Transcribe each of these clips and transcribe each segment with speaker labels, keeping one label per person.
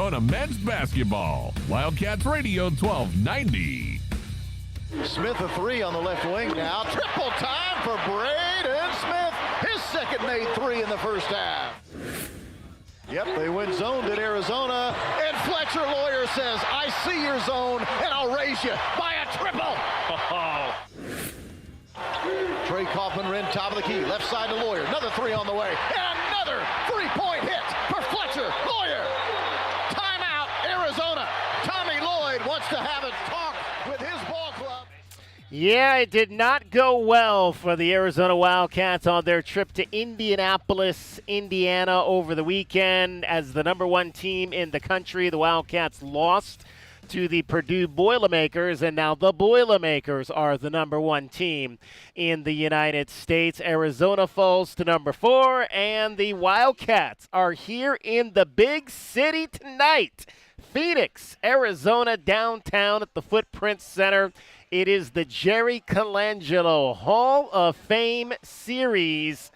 Speaker 1: Arizona men's basketball. Wildcats Radio 1290.
Speaker 2: Smith a three on the left wing now. Triple time for Braden Smith. His second made three in the first half. Yep, they win zoned at Arizona. And Fletcher Lawyer says, I see your zone and I'll raise you by a triple. Trey Kaufman ran top of the key. Left side to Lawyer. Another three on the way. And another three-point hit for Fletcher Lawyer. Timeout, Arizona. Tommy Lloyd wants to have a talk with his ball club.
Speaker 3: Yeah, it did not go well for the Arizona Wildcats on their trip to Indianapolis, Indiana over the weekend. As the number one team in the country, the Wildcats lost to the Purdue Boilermakers, and now the Boilermakers are the number one team in the United States. Arizona falls to number 4, and the Wildcats are here in the big city tonight. Phoenix, Arizona, downtown at the Footprint Center. It is the Jerry Colangelo Hall of Fame Series,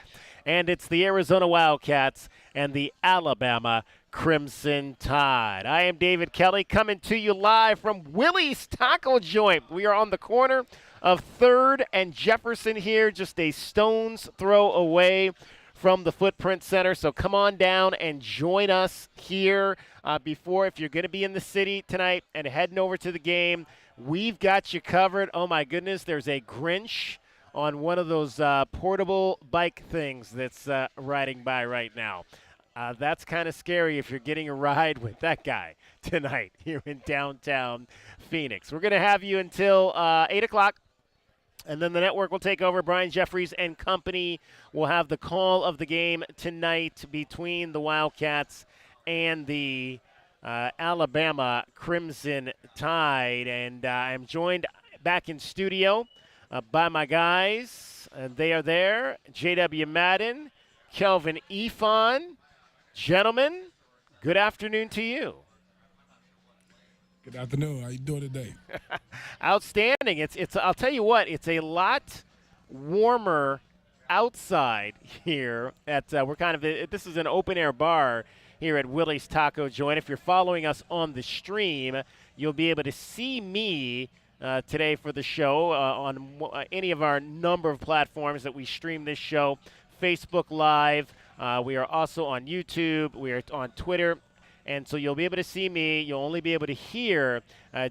Speaker 3: and it's the Arizona Wildcats and the Alabama Crimson Tide. I am David Kelly coming to you live from Willie's Taco Joint. We are on the corner of 3rd and Jefferson here, just a stone's throw away from the Footprint Center. So come on down and join us here before, if you're going to be in the city tonight and heading over to the game, we've got you covered. Oh, my goodness, there's a Grinch on one of those portable bike things that's riding by right now. That's kind of scary if you're getting a ride with that guy tonight here in downtown Phoenix. We're going to have you until 8 o'clock, and then the network will take over. Brian Jeffries and company will have the call of the game tonight between the Wildcats and the Alabama Crimson Tide. And I'm joined back in studio by my guys. They are there, J.W. Madden, Kelvin Efon. Gentlemen, good afternoon to you.
Speaker 4: Good afternoon. How you doing today?
Speaker 3: Outstanding. It's. I'll tell you what. It's a lot warmer outside here. We're kind of. This is an open air bar here at Willie's Taco Joint. If you're following us on the stream, you'll be able to see me today for the show on any of our number of platforms that we stream this show. Facebook Live. We are also on YouTube. We are on Twitter. And so you'll be able to see me. You'll only be able to hear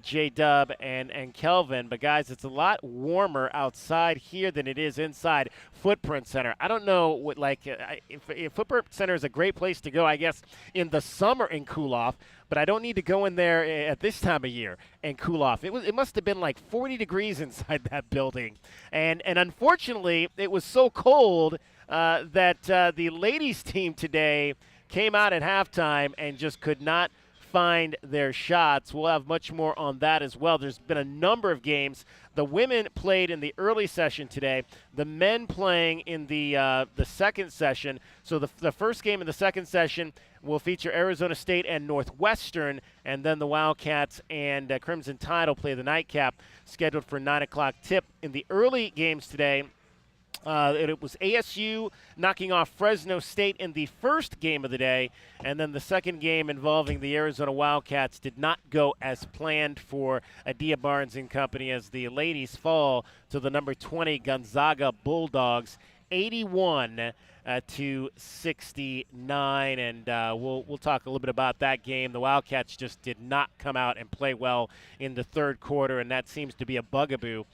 Speaker 3: J-Dub and Kelvin. But, guys, it's a lot warmer outside here than it is inside Footprint Center. I don't know what, if Footprint Center is a great place to go, I guess, in the summer and cool off. But I don't need to go in there at this time of year and cool off. It must have been like 40 degrees inside that building. And unfortunately, it was so cold that the ladies' team today came out at halftime and just could not find their shots. We'll have much more on that as well. There's been a number of games. The women played in the early session today. The men playing in the second session. So the first game in the second session will feature Arizona State and Northwestern, and then the Wildcats and Crimson Tide will play the nightcap, scheduled for 9 o'clock tip. In the early games today, it was ASU knocking off Fresno State in the first game of the day, and then the second game involving the Arizona Wildcats did not go as planned for Adia Barnes and company as the ladies fall to the number 20 Gonzaga Bulldogs, 81 to 69, and we'll talk a little bit about that game. The Wildcats just did not come out and play well in the third quarter, and that seems to be a bugaboo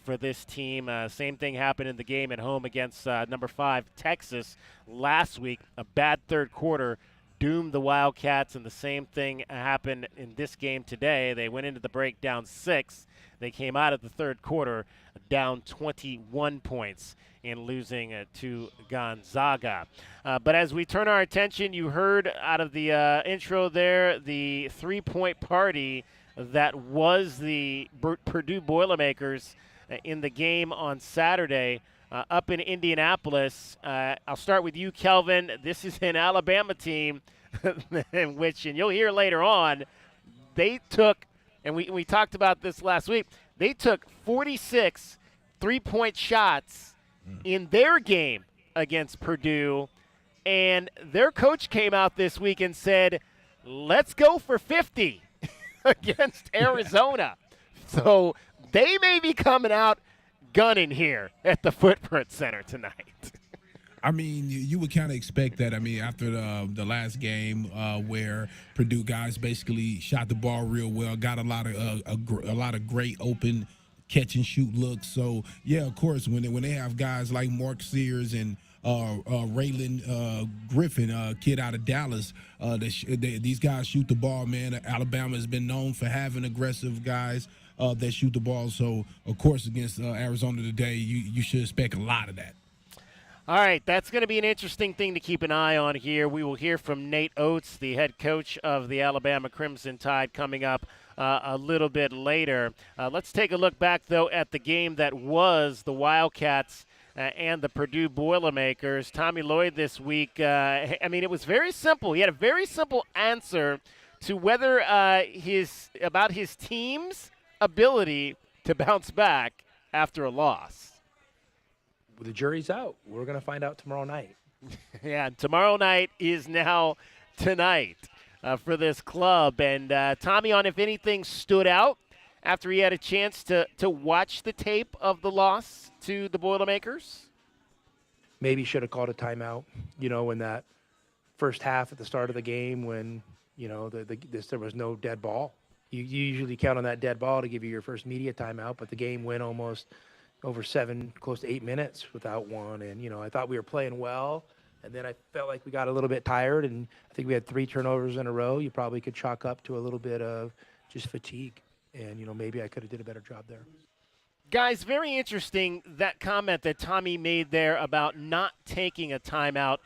Speaker 3: for this team. Same thing happened in the game at home against number 5 Texas last week. A bad third quarter doomed the Wildcats, and the same thing happened in this game today. They went into the break down 6. They came out of the third quarter down 21 points in losing to Gonzaga. But as we turn our attention, you heard out of the intro there the three-point party that was the Purdue Boilermakers in the game on Saturday up in Indianapolis. I'll start with you, Kelvin. This is an Alabama team in which, and you'll hear later on, they took, and we talked about this last week, they took 46 three-point shots in their game against Purdue, and their coach came out this week and said, let's go for 50 against Arizona. So they may be coming out gunning here at the Footprint Center tonight.
Speaker 4: I mean, you would kind of expect that. I mean, after the last game where Purdue guys basically shot the ball real well, got a lot of great open catch and shoot looks. So yeah, of course, when they have guys like Mark Sears and Raylan Griffin, kid out of Dallas, these guys shoot the ball. Man, Alabama has been known for having aggressive guys that shoot the ball. So of course, against Arizona today, you should expect a lot of that.
Speaker 3: All right, that's going to be an interesting thing to keep an eye on here. We will hear from Nate Oates, the head coach of the Alabama Crimson Tide, coming up a little bit later. Let's take a look back, though, at the game that was the Wildcats and the Purdue Boilermakers. Tommy Lloyd this week, I mean, it was very simple. He had a very simple answer to whether about his team's ability to bounce back after a loss.
Speaker 5: The jury's out. We're going to find out tomorrow night.
Speaker 3: Yeah, tomorrow night is now tonight for this club. And Tommy, on if anything stood out after he had a chance to watch the tape of the loss to the Boilermakers?
Speaker 5: Maybe should have called a timeout, in that first half at the start of the game when, there was no dead ball. You usually count on that dead ball to give you your first media timeout, but the game went almost over 7, close to 8 minutes without one. And, I thought we were playing well. And then I felt like we got a little bit tired. And I think we had 3 turnovers in a row. You probably could chalk up to a little bit of just fatigue. And, maybe I could have did a better job there.
Speaker 3: Guys, very interesting, that comment that Tommy made there about not taking a timeout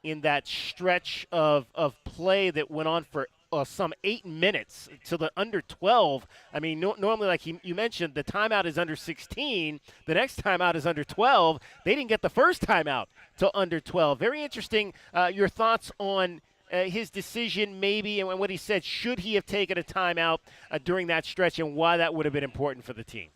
Speaker 3: in that stretch of play that went on for some 8 minutes to the under 12. I mean, normally, like you mentioned, the timeout is under 16. The next timeout is under 12. They didn't get the first timeout till under 12. Very interesting. Your thoughts on his decision maybe and what he said. Should he have taken a timeout during that stretch and why that would have been important for the team?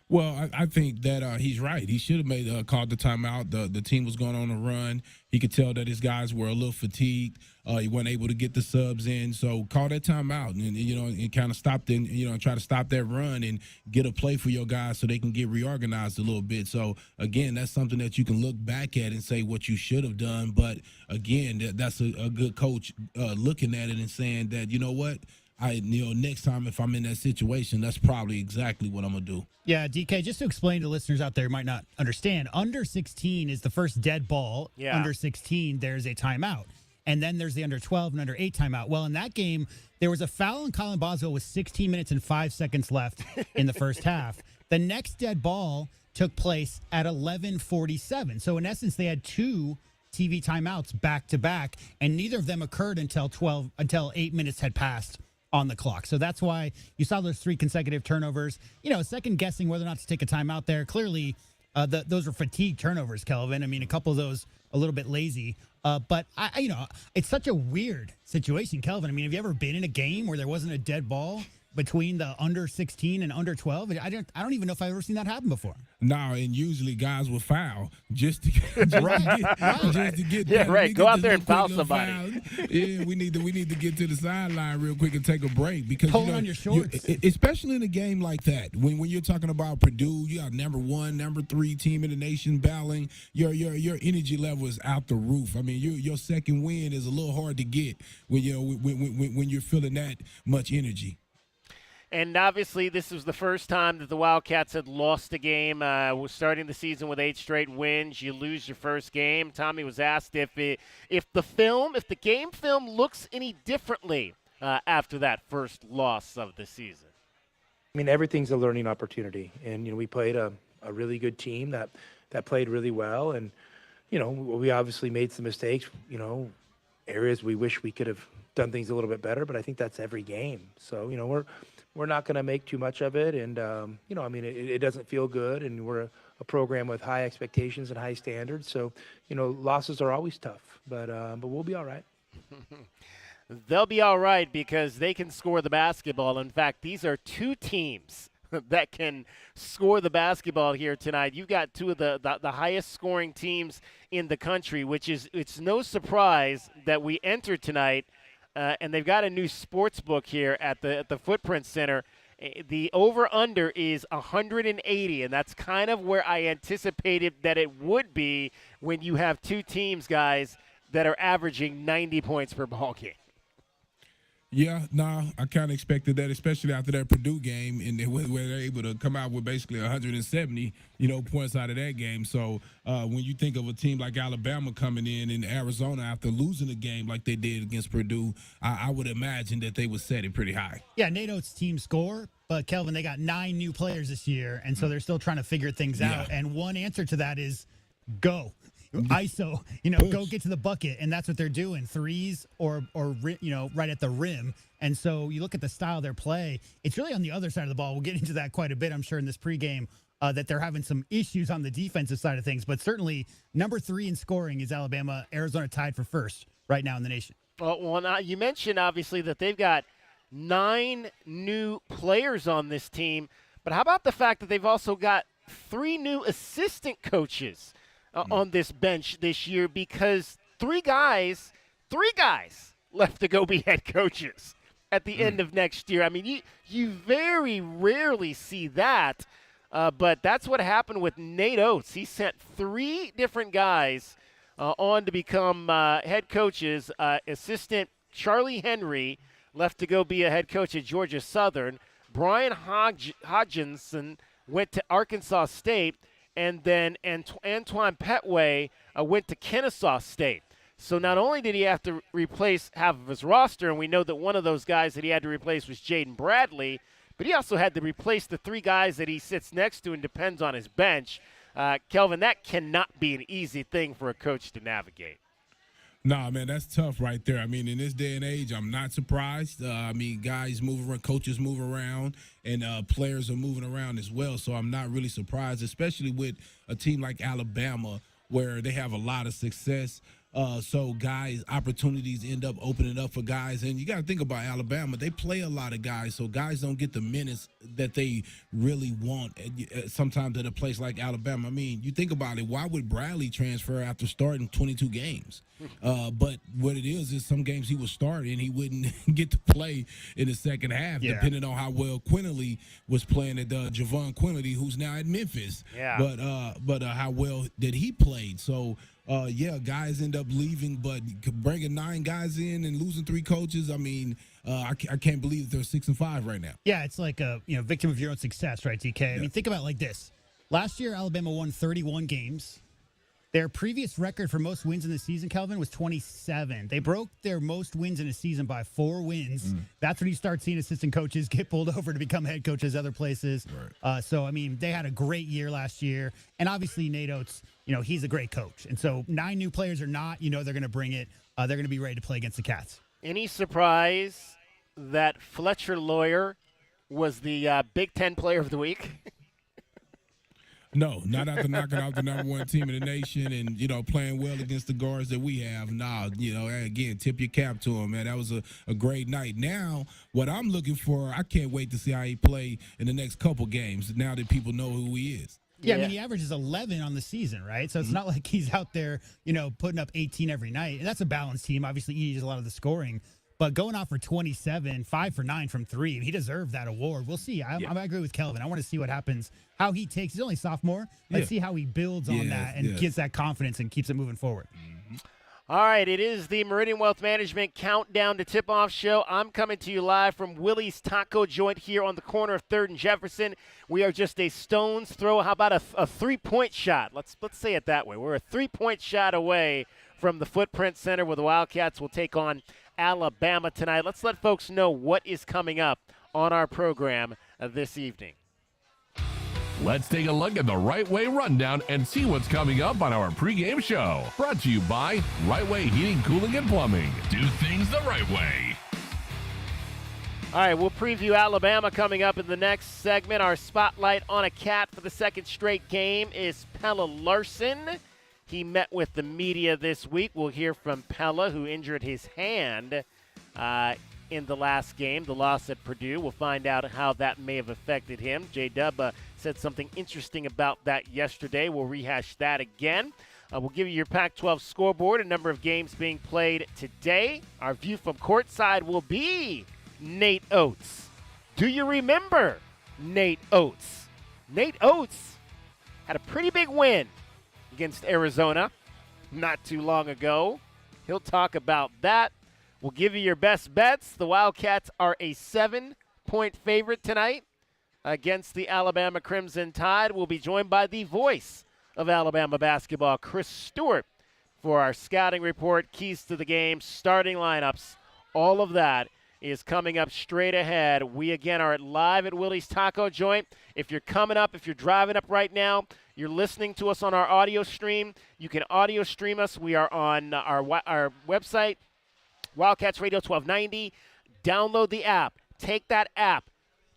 Speaker 4: Well, I think that he's right. He should have called the timeout. The team was going on a run. He could tell that his guys were a little fatigued. He wasn't able to get the subs in. So call that timeout and kind of stop try to stop that run and get a play for your guys so they can get reorganized a little bit. So, again, that's something that you can look back at and say what you should have done. But, again, that's a good coach looking at it and saying that, you know what, next time if I'm in that situation, that's probably exactly what I'm going to do.
Speaker 6: Yeah, DK, just to explain to listeners out there who might not understand, under 16 is the first dead ball.
Speaker 3: Yeah.
Speaker 6: Under 16, there's a timeout. And then there's the under 12 and under 8 timeout. Well, in that game, there was a foul on Colin Boswell with 16 minutes and 5 seconds left in the first half. The next dead ball took place at 11:47. So, in essence, they had 2 TV timeouts back to back, and neither of them occurred until 8 minutes had passed on the clock. So that's why you saw those 3 consecutive turnovers. Second guessing whether or not to take a timeout there. Clearly, those are fatigue turnovers, Kelvin. I mean, a couple of those a little bit lazy. But it's such a weird situation, Kelvin. I mean, have you ever been in a game where there wasn't a dead ball between the under 16 and under 12? I don't even know if I've ever seen that happen before.
Speaker 4: No, and usually guys will foul just to get
Speaker 3: Yeah, right. Go out there and foul somebody.
Speaker 4: Yeah, we need to get to the sideline real quick and take a break because
Speaker 6: pull on your shorts.
Speaker 4: Especially in a game like that, when you're talking about Purdue, you got number 1, number 3 team in the nation battling. Your energy level is out the roof. I mean, your second win is a little hard to get when you're feeling that much energy.
Speaker 3: And obviously, this was the first time that the Wildcats had lost a game. We're starting the season with 8 straight wins. You lose your first game. Tommy was asked if the game film looks any differently after that first loss of the season.
Speaker 5: I mean, everything's a learning opportunity. And, we played a really good team that played really well. And, we obviously made some mistakes, areas we wish we could have done things a little bit better. But I think that's every game. So, we're not going to make too much of it. And, it doesn't feel good. And we're a program with high expectations and high standards. So, losses are always tough. But we'll be all right.
Speaker 3: They'll be all right because they can score the basketball. In fact, these are 2 teams that can score the basketball here tonight. You've got 2 of the highest scoring teams in the country, which is it's no surprise that we enter tonight and they've got a new sports book here at the Footprint Center. The over-under is 180, and that's kind of where I anticipated that it would be when you have two teams, guys, that are averaging 90 points per ball game.
Speaker 4: Yeah, I kind of expected that, especially after that Purdue game, and where they're able to come out with basically 170, points out of that game. So when you think of a team like Alabama coming in Arizona after losing a game like they did against Purdue, I would imagine that they would set it pretty high.
Speaker 6: Yeah, Nate Oates' team score, but Kelvin, they got 9 new players this year, and so they're still trying to figure things out. And one answer to that is go. ISO, go get to the bucket, and that's what they're doing. Threes or right at the rim. And so you look at the style of their play, it's really on the other side of the ball. We'll get into that quite a bit, I'm sure, in this pregame, that they're having some issues on the defensive side of things. But certainly number 3 in scoring is Alabama. Arizona tied for first right now in the nation.
Speaker 3: Well, now you mentioned, obviously, that they've got 9 new players on this team. But how about the fact that they've also got 3 new assistant coaches on this bench this year, because three guys left to go be head coaches at the end of next year. I mean, you very rarely see that, but that's what happened with Nate Oates. He sent 3 different guys on to become head coaches. Assistant Charlie Henry left to go be a head coach at Georgia Southern. Brian Hodgkinson went to Arkansas State. And then Antoine Petway went to Kennesaw State. So not only did he have to replace half of his roster, and we know that one of those guys that he had to replace was Jaden Bradley, but he also had to replace the 3 guys that he sits next to and depends on his bench. Kelvin, that cannot be an easy thing for a coach to navigate.
Speaker 4: Nah, man, that's tough right there. I mean, in this day and age, I'm not surprised. Guys move around, coaches move around, and players are moving around as well. So I'm not really surprised, especially with a team like Alabama where they have a lot of success. So guys, opportunities end up opening up for guys. And you got to think about Alabama. They play a lot of guys, so guys don't get the minutes that they really want sometimes at a place like Alabama. I mean, you think about it, why would Bradley transfer after starting 22 games? But what it is some games he would start and he wouldn't get to play in the second half, depending on how well Quinley was playing at Javon Quinley, who's now at Memphis.
Speaker 3: Yeah.
Speaker 4: But how well that he played. So, guys end up leaving, but bringing 9 guys in and losing 3 coaches, I mean, I can't believe they're 6-5 right now.
Speaker 6: Yeah, it's like a victim of your own success, right, TK?
Speaker 4: Yeah.
Speaker 6: I mean, think about it like this. Last year, Alabama won 31 games. Their previous record for most wins in the season, Kelvin, was 27. They broke their most wins in a season by 4 wins. That's when you start seeing assistant coaches get pulled over to become head coaches other places. Right. So, I mean, they had a great year last year. And obviously, Nate Oates, he's a great coach. And so 9 new players or not, they're going to bring it. They're going to be ready to play against the Cats.
Speaker 3: Any surprise that Fletcher Lawyer was the Big Ten Player of the Week?
Speaker 4: No, not after knocking out the #1 team in the nation and, playing well against the guards that we have. Nah, again, tip your cap to him, man. That was a great night. Now, what I'm looking for, I can't wait to see how he play in the next couple games now that people know who he is.
Speaker 6: Yeah, I mean, he averages 11 on the season, right? So it's not like he's out there, putting up 18 every night. And that's a balanced team. Obviously, he does a lot of the scoring. But going off for 27, 5 for 9 from 3, he deserved that award. We'll see. I agree with Kelvin. I want to see what happens, how he takes. He's only a sophomore. Let's see how he builds on that and gets that confidence and keeps it moving forward.
Speaker 3: All right, it is the Meridian Wealth Management Countdown to Tip-Off Show. I'm coming to you live from Willie's Taco Joint here on the corner of 3rd and Jefferson. We are just a stone's throw. How about a 3-point shot? Let's say it that way. We're a 3-point shot away from the Footprint Center where the Wildcats will take on Alabama tonight. Let's let folks know what is coming up on our program this evening.
Speaker 1: Let's take a look at the Right Way Rundown and see what's coming up on our pregame show. Brought to you by Right Way Heating, Cooling, and Plumbing. Do things the right way.
Speaker 3: All right, we'll preview Alabama coming up in the next segment. Our spotlight on a Cat for the second straight game is Pella Larson. He met with the media this week. We'll hear from Pella, who injured his hand in the last game, the loss at Purdue. We'll find out how that may have affected him. J-Dub said something interesting about that yesterday. We'll rehash that again. We'll give you your Pac-12 scoreboard, a number of games being played today. Our view from courtside will be Nate Oates. Do you remember Nate Oates? Nate Oates had a pretty big win against Arizona not too long ago. He'll talk about that. We'll give you your best bets. The Wildcats are a 7-point favorite tonight against the Alabama Crimson Tide. We'll be joined by the voice of Alabama basketball, Chris Stewart, for our scouting report, keys to the game, starting lineups. All of that is coming up straight ahead. We, again, are live at Willie's Taco Joint. If you're coming up, if you're driving up right now, you're listening to us on our audio stream, you can audio stream us. We are on our website, Wildcats Radio 1290. Download the app. Take that app.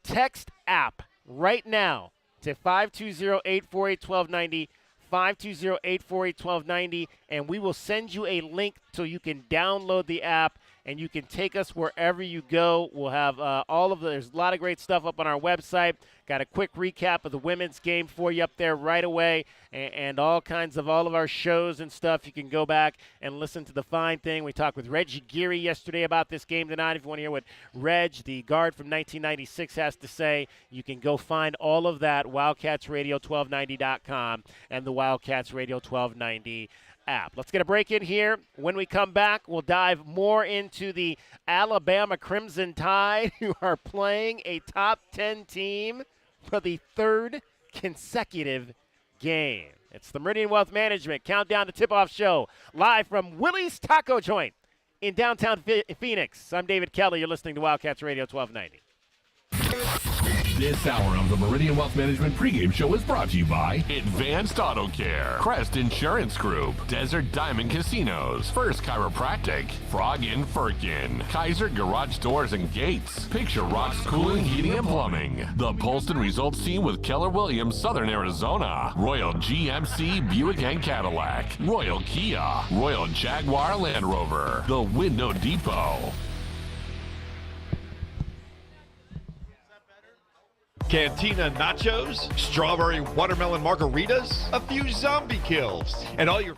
Speaker 3: Text app right now to 520-848-1290. 520-848-1290, and we will send you a link so you can download the app and you can take us wherever you go. We'll have there's a lot of great stuff up on our website. Got a quick recap of the women's game for you up there right away, and all kinds of all of our shows and stuff. You can go back and listen to the fine thing. We talked with Reggie Geary yesterday about this game tonight. If you want to hear what Reg, the guard from 1996, has to say, you can go find all of that, WildcatsRadio1290.com and the Wildcats Radio 1290 app. Let's get a break in here. When we come back, we'll dive more into the Alabama Crimson Tide, who are playing a top 10 team for the third consecutive game. It's the Meridian Wealth Management Countdown to Tip-Off Show, live from Willie's Taco Joint in downtown Phoenix. I'm David Kelly. You're listening to Wildcats Radio 1290.
Speaker 1: This hour of the Meridian Wealth Management pregame show is brought to you by Advanced Auto Care, Crest Insurance Group, Desert Diamond Casinos, First Chiropractic, Frog Inn Firkin, Kaiser Garage Doors and Gates, Picture Rocks Cooling, Heating and Plumbing, the Polston Results Team with Keller Williams, Southern Arizona, Royal GMC Buick and Cadillac, Royal Kia, Royal Jaguar Land Rover, the Window Depot.
Speaker 7: Cantina nachos, strawberry watermelon margaritas, a few zombie kills, and all your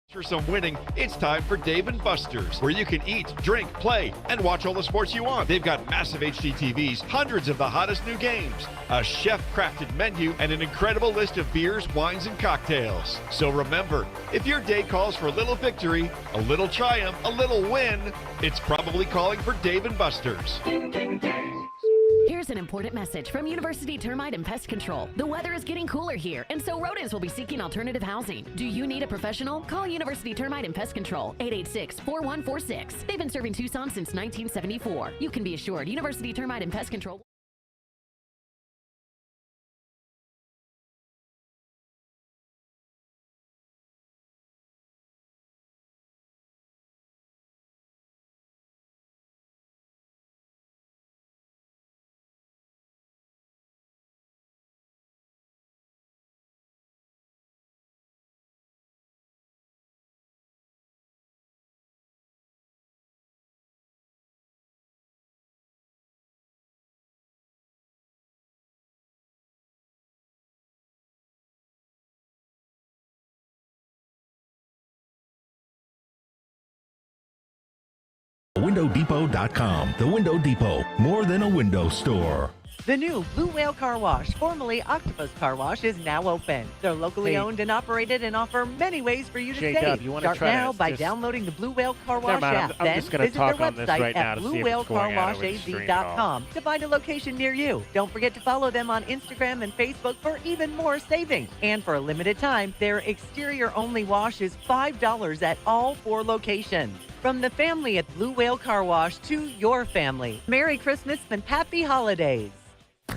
Speaker 7: for some winning. It's time for Dave & Buster's, where you can eat, drink, play, and watch all the sports you want. They've got massive HD TVs, hundreds of the hottest new games, a chef-crafted menu, and an incredible list of beers, wines, and cocktails. So remember, if your day calls for a little victory, a little triumph, a little win, it's probably calling for Dave & Buster's.
Speaker 8: Here's an important message from University Termite and Pest Control. The weather is getting cooler here, and so rodents will be seeking alternative housing. Do you need a professional? Call University Termite and Pest Control, 886-4146. They've been serving Tucson since 1974. You can be assured University Termite and Pest Control.
Speaker 9: WindowDepot.com. The Window Depot, more than a window store.
Speaker 10: The new Blue Whale Car Wash, formerly Octopus Car Wash, is now open. They're locally owned and operated and offer many ways for you to save. Start now by downloading the Blue Whale Car Wash app.
Speaker 3: I'm
Speaker 10: then
Speaker 3: just gonna
Speaker 10: visit their
Speaker 3: talk on this
Speaker 10: website
Speaker 3: right now
Speaker 10: at
Speaker 3: to see if it's going out over the stream at all.
Speaker 10: bluewhalecarwashaz.com to find a location near you. Don't forget to follow them on Instagram and Facebook for even more savings. And for a limited time, their exterior-only wash is $5 at all 4 locations. From the family at Blue Whale Car Wash to your family, Merry Christmas and Happy Holidays.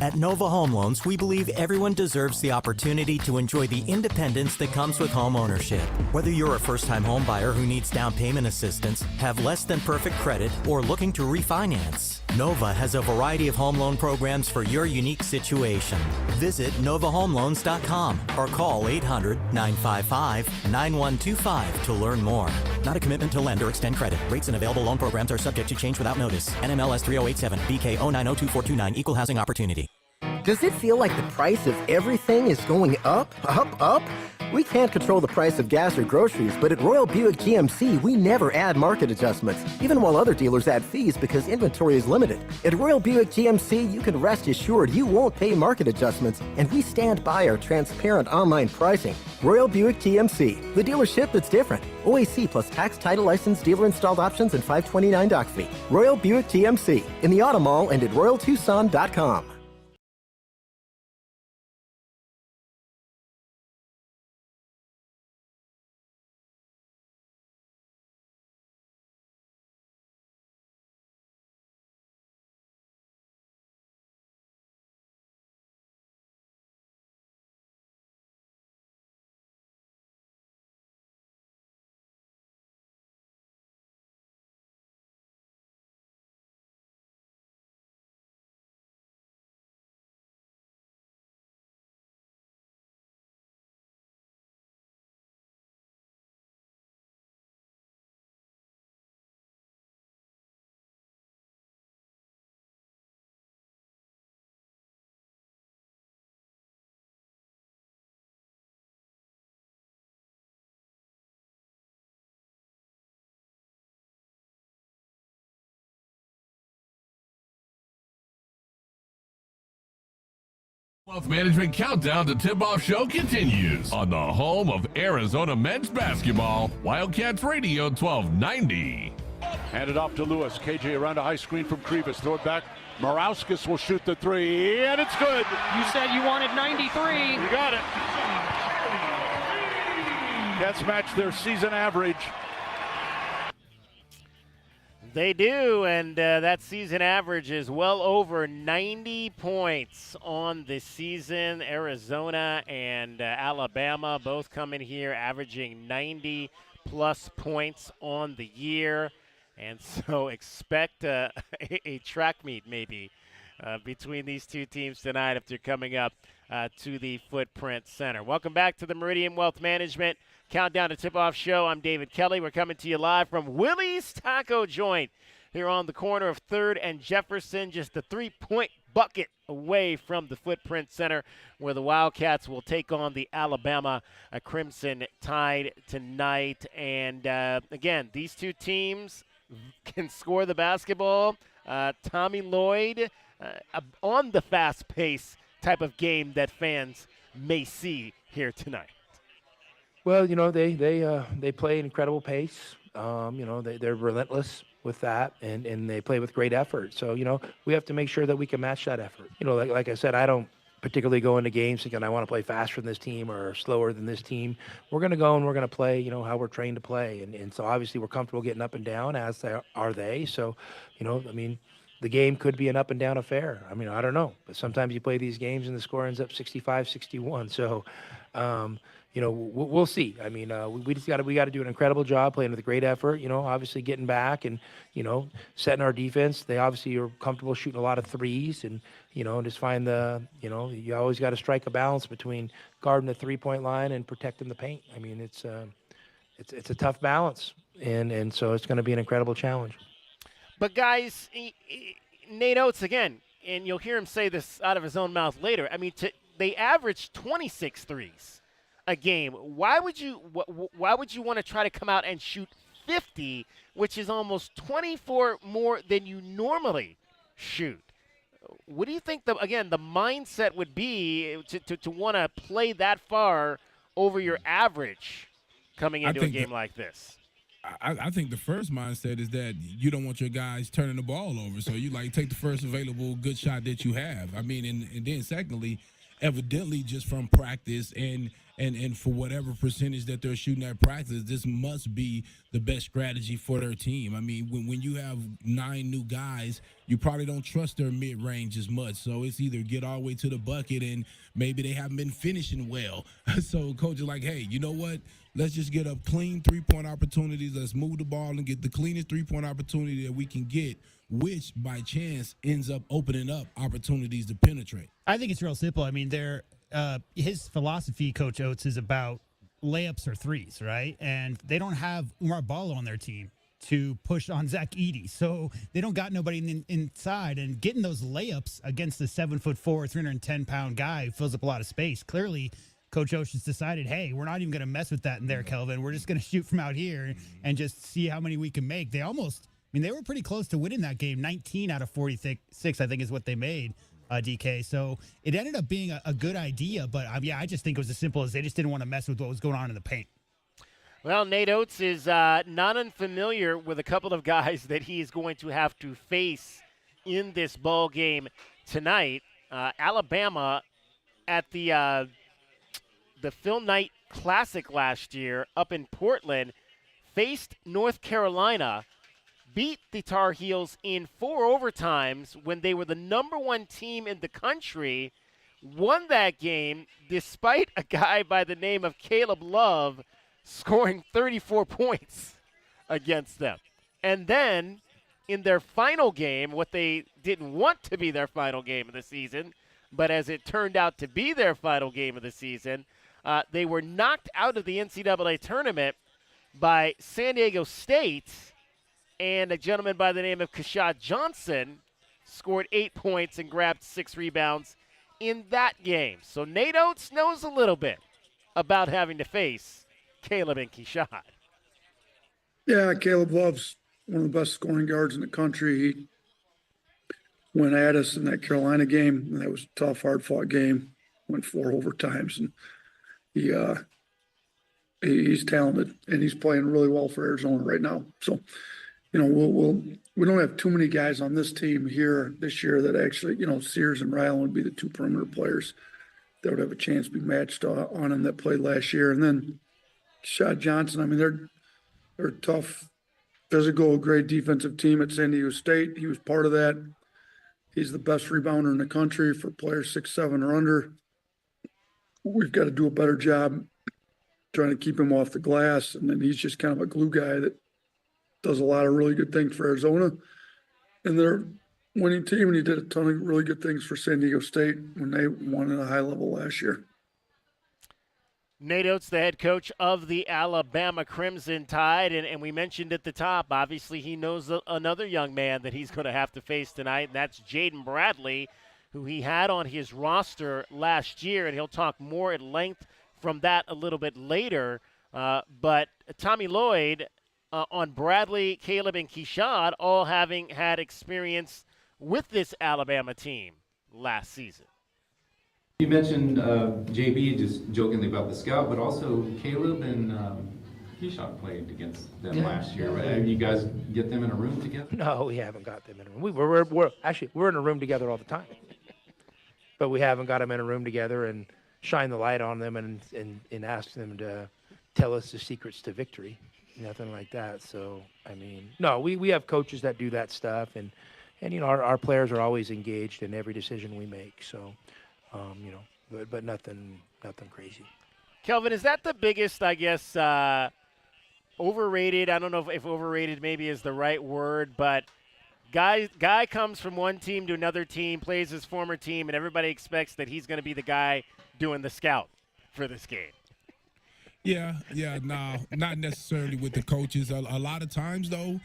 Speaker 11: At Nova Home Loans, we believe everyone deserves the opportunity to enjoy the independence that comes with home ownership. Whether you're a first-time home buyer who needs down payment assistance, have less than perfect credit, or looking to refinance, Nova has a variety of home loan programs for your unique situation. Visit NovaHomeLoans.com or call 800-955-9125 to learn more. Not a commitment to lend or extend credit. Rates and available loan programs are subject to change without notice. NMLS 3087, BK 0902429, Equal Housing Opportunity.
Speaker 12: Does it feel like the price of everything is going up, up, up? We can't control the price of gas or groceries, but at Royal Buick GMC, we never add market adjustments, even while other dealers add fees because inventory is limited. At Royal Buick GMC, you can rest assured you won't pay market adjustments, and we stand by our transparent online pricing. Royal Buick GMC, the dealership that's different. OAC plus tax, title, license, dealer installed options, and $529 doc fee. Royal Buick GMC, in the Auto Mall and at RoyalTucson.com.
Speaker 1: Wealth Management Countdown to Tip-Off Show continues on the home of Arizona men's basketball, Wildcats Radio 1290.
Speaker 13: Handed off to Lewis. KJ around a high screen from Krivas. Throw it back. Morauskas will shoot the three, and it's good.
Speaker 14: You said you wanted 93.
Speaker 13: You got it. Cats match their season average.
Speaker 3: They do, and that season average is well over 90 points on the season. Arizona and Alabama both coming here averaging 90-plus points on the year. And so expect a track meet maybe between these two teams tonight if they're coming up to the Footprint Center. Welcome back to the Meridian Wealth Management Countdown to Tip-Off Show. I'm David Kelly. We're coming to you live from Willie's Taco Joint here on the corner of 3rd and Jefferson, just a 3-point bucket away from the Footprint Center, where the Wildcats will take on the Alabama Crimson Tide tonight. And again, these two teams can score the basketball. Tommy Lloyd on the fast pace type of game that fans may see here tonight.
Speaker 5: Well, they play an incredible pace. They're relentless with that, and they play with great effort. So, we have to make sure that we can match that effort. Like I said, I don't particularly go into games thinking I want to play faster than this team or slower than this team. We're going to go and we're going to play, how we're trained to play. And so obviously we're comfortable getting up and down, as are they. So, the game could be an up and down affair. I don't know. But sometimes you play these games and the score ends up 65-61. So, we'll see. We just got to do an incredible job playing with a great effort. Obviously getting back and setting our defense. They obviously are comfortable shooting a lot of threes, and just find you always got to strike a balance between guarding the 3-point line and protecting the paint. It's a tough balance, and so it's going to be an incredible challenge.
Speaker 3: But guys, Nate Oates again, and you'll hear him say this out of his own mouth later. They averaged 26 threes a game. Why would you want to try to come out and shoot 50, which is almost 24 more than you normally shoot? What do you think the mindset would be to want to play that far over your average coming into a game like this?
Speaker 4: I think the first mindset is that you don't want your guys turning the ball over, so you take the first available good shot that you have. And then secondly, evidently just from practice and for whatever percentage that they're shooting at practice, this must be the best strategy for their team. When you have 9 new guys, you probably don't trust their mid-range as much. So it's either get all the way to the bucket, and maybe they haven't been finishing well. So coach is like, hey, you know what? Let's just get up clean 3-point opportunities. Let's move the ball and get the cleanest 3-point opportunity that we can get, which by chance ends up opening up opportunities to penetrate.
Speaker 6: I think it's real simple. His philosophy, Coach Oates, is about layups or threes, right? And they don't have Umar Ballo on their team to push on Zach Edey, so they don't got nobody inside. And getting those layups against a 7'4", 310-pound guy who fills up a lot of space, clearly Coach Osh's decided, hey, we're not even going to mess with that in there, Kelvin. We're just going to shoot from out here and just see how many we can make. They they were pretty close to winning that game. 19 out of 46, I think, is what they made, DK. So it ended up being a good idea. But, I just think it was as simple as they just didn't want to mess with what was going on in the paint.
Speaker 3: Well, Nate Oates is not unfamiliar with a couple of guys that he is going to have to face in this ball game tonight. Alabama at the Phil Knight Classic last year up in Portland faced North Carolina, beat the Tar Heels in 4 overtimes when they were the #1 team in the country, won that game despite a guy by the name of Caleb Love scoring 34 points against them. And then in their final game, what they didn't want to be their final game of the season, but as it turned out to be their final game of the season, they were knocked out of the NCAA tournament by San Diego State, and a gentleman by the name of Keshad Johnson scored 8 points and grabbed 6 rebounds in that game. So Nate Oates knows a little bit about having to face Caleb and Keshad.
Speaker 15: Yeah, Caleb Love's one of the best scoring guards in the country. He went at us in that Carolina game. And that was a tough, hard-fought game. Went 4 overtimes, and he's talented, and he's playing really well for Arizona right now. So, we don't have too many guys on this team here this year that actually, Sears and Ryland would be the 2 perimeter players that would have a chance to be matched on him that played last year. And then Keshad Johnson, they're a tough, physical, great defensive team at San Diego State. He was part of that. He's the best rebounder in the country for players 6'7" or under. We've got to do a better job trying to keep him off the glass. And then he's just kind of a glue guy that does a lot of really good things for Arizona. And they're a winning team, and he did a ton of really good things for San Diego State when they won at a high level last year.
Speaker 3: Nate Oates, the head coach of the Alabama Crimson Tide, and we mentioned at the top, obviously he knows another young man that he's going to have to face tonight, and that's Jaden Bradley, who he had on his roster last year, and he'll talk more at length from that a little bit later. But Tommy Lloyd on Bradley, Caleb, and Keshad all having had experience with this Alabama team last season.
Speaker 16: You mentioned JB just jokingly about the scout, but also Caleb and Keshad played against them last year. Right? Have you guys get them in a room together?
Speaker 5: No, we haven't got them in a room. We're in a room together all the time, but we haven't got them in a room together and shine the light on them and ask them to tell us the secrets to victory. Nothing like that. So no, we have coaches that do that stuff, and our players are always engaged in every decision we make. So. But nothing crazy.
Speaker 3: Kelvin, is that the biggest, I guess, overrated? I don't know if overrated maybe is the right word, but guy comes from one team to another team, plays his former team, and everybody expects that he's going to be the guy doing the scout for this game.
Speaker 4: Yeah, no, not necessarily with the coaches. A lot of times, though,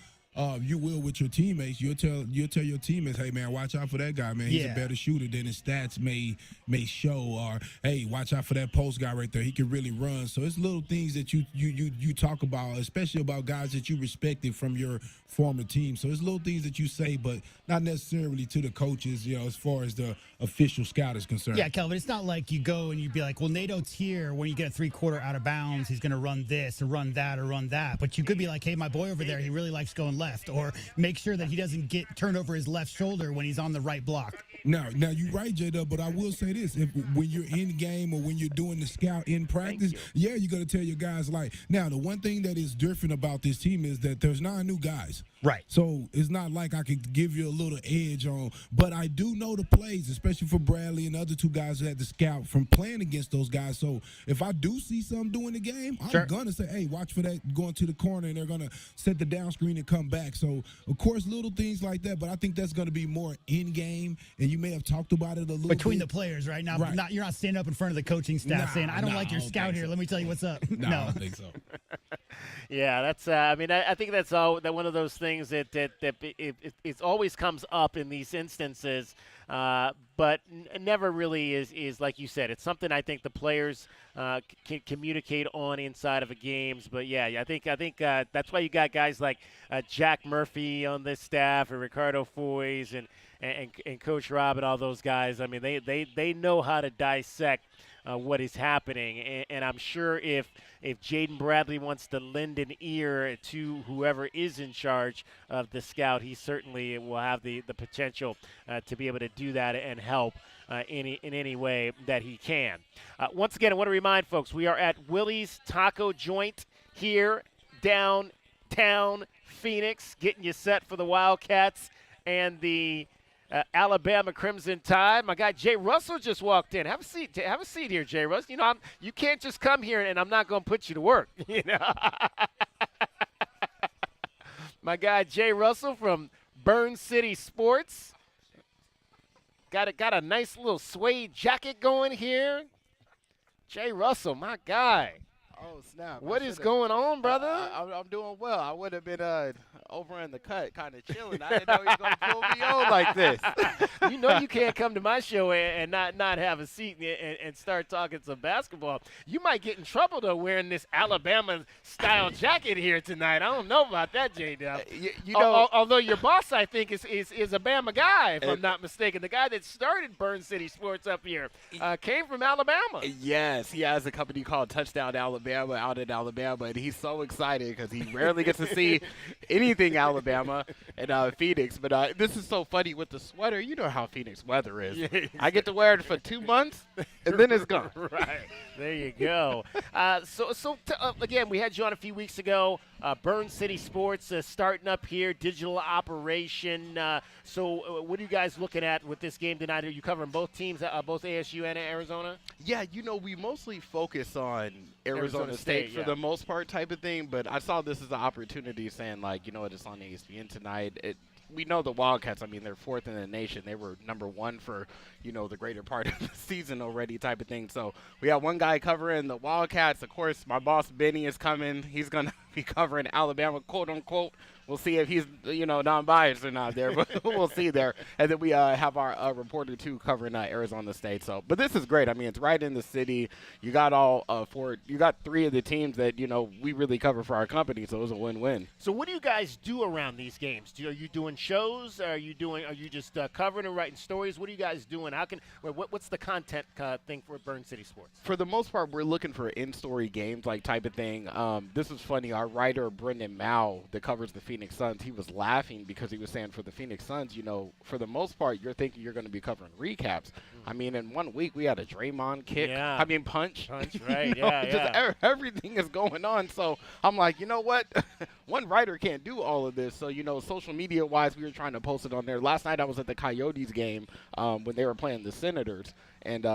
Speaker 4: you will with your teammates. You'll tell your teammates, hey man, watch out for that guy, man. He's a better shooter than his stats may show. Or hey, watch out for that post guy right there. He can really run. So it's little things that you talk about, especially about guys that you respected from your former team. So it's little things that you say, but not necessarily to the coaches, as far as the official scout is concerned.
Speaker 6: Yeah, Kelvin, it's not like you go and you'd be like, well, Nate Oates here, when you get a 3-quarter out of bounds, he's going to run this or run that or run that. But you could be like, hey, my boy over there, he really likes going left, or make sure that he doesn't get turned over his left shoulder when he's on the right block.
Speaker 4: Now you're right, J-Dub, but I will say this. When you're in game or when you're doing the scout in practice, you're going to tell your guys, now the one thing that is different about this team is that there's 9 new guys.
Speaker 6: Right.
Speaker 4: So it's not like I could give you a little edge on, but I do know the plays, especially for Bradley and the other 2 guys who had to scout from playing against those guys. So if I do see something during the game, I'm going to say, hey, watch for that going to the corner, and they're going to set the down screen and come back. So, of course, little things like that, but I think that's going to be more in-game, and you may have talked about it a little
Speaker 6: between
Speaker 4: bit.
Speaker 6: the players, right? Now, you're not standing up in front of the coaching staff saying, I don't like your scout here.
Speaker 4: so.
Speaker 6: Let me tell you what's up.
Speaker 4: No, I don't think so.
Speaker 3: Yeah, that's. I mean, I think that's all. That one of those things that it always comes up in these instances, but never really is like you said. It's something I think the players can communicate on inside of a games. But yeah, I think that's why you got guys like Jack Murphy on this staff, and Ricardo Foys, and Coach Rob, and all those guys. I mean, they know how to dissect what is happening, and I'm sure if Jaden Bradley wants to lend an ear to whoever is in charge of the scout, he certainly will have the potential to be able to do that and help in any way that he can. Once again, I want to remind folks, we are at Willie's Taco Joint here downtown Phoenix, getting you set for the Wildcats and the Alabama Crimson Tide. My guy Jay Russell just walked in. Have a seat. Have a seat here, Jay Russell. You know, you can't just come here and I'm not going to put you to work. You know, my guy Jay Russell from Burn City Sports. Got a nice little suede jacket going here. Jay Russell, my guy.
Speaker 17: Oh, snap.
Speaker 3: What is going on, brother?
Speaker 17: I'm doing well. I would have been over in the cut kind of chilling. I didn't know he was going to pull me on like this.
Speaker 3: You know you can't come to my show and not have a seat and start talking some basketball. You might get in trouble, though, wearing this Alabama-style jacket here tonight. I don't know about that, J-Dub.
Speaker 17: You know,
Speaker 3: although your boss, I think, is a Bama guy, if I'm not mistaken. The guy that started Burn City Sports up here came from Alabama.
Speaker 17: Yes, he has a company called Touchdown Alabama out in Alabama, and he's so excited because he rarely gets to see anything Alabama and Phoenix. But this is so funny with the sweater. You know how Phoenix weather is.
Speaker 3: Yeah,
Speaker 17: I get to wear it for 2 months, and then it's gone.
Speaker 3: Right. There you go. Again, we had you on a few weeks ago. Burn City Sports starting up here, digital operation. What are you guys looking at with this game tonight? Are you covering both teams, both ASU and Arizona?
Speaker 17: Yeah, you know, we mostly focus on Arizona State for the most part type of thing, but I saw this as an opportunity saying, like, you know what, it's on ESPN tonight. We know the Wildcats, I mean, they're fourth in the nation. They were number one for, you know, the greater part of the season already type of thing. So we got one guy covering the Wildcats. Of course, my boss, Benny, is coming. He's going to be covering Alabama, quote, unquote. We'll see if he's, you know, non-biased or not there, but we'll see there. And then we have our reporter, too, covering Arizona State. So, but this is great. I mean, it's right in the city. You got you got three of the teams that, you know, we really cover for our company, so it was a win-win.
Speaker 3: So what do you guys do around these games? Are you doing shows? Are you just covering and writing stories? What are you guys doing? What's the content thing for Burn City Sports?
Speaker 17: For the most part, we're looking for in-story games, like type of thing. This was funny. Our writer, Brendan Mao, that covers the Phoenix Suns, he was laughing because he was saying for the Phoenix Suns, you know, for the most part, you're thinking you're going to be covering recaps. I mean, in 1 week, we had a Draymond kick. Yeah. I mean, punch.
Speaker 3: Punch, right,
Speaker 17: you know, everything is going on. So I'm like, you know what? One writer can't do all of this. So, you know, social media-wise, we were trying to post it on there. Last night I was at the Coyotes game when they were playing the Senators. And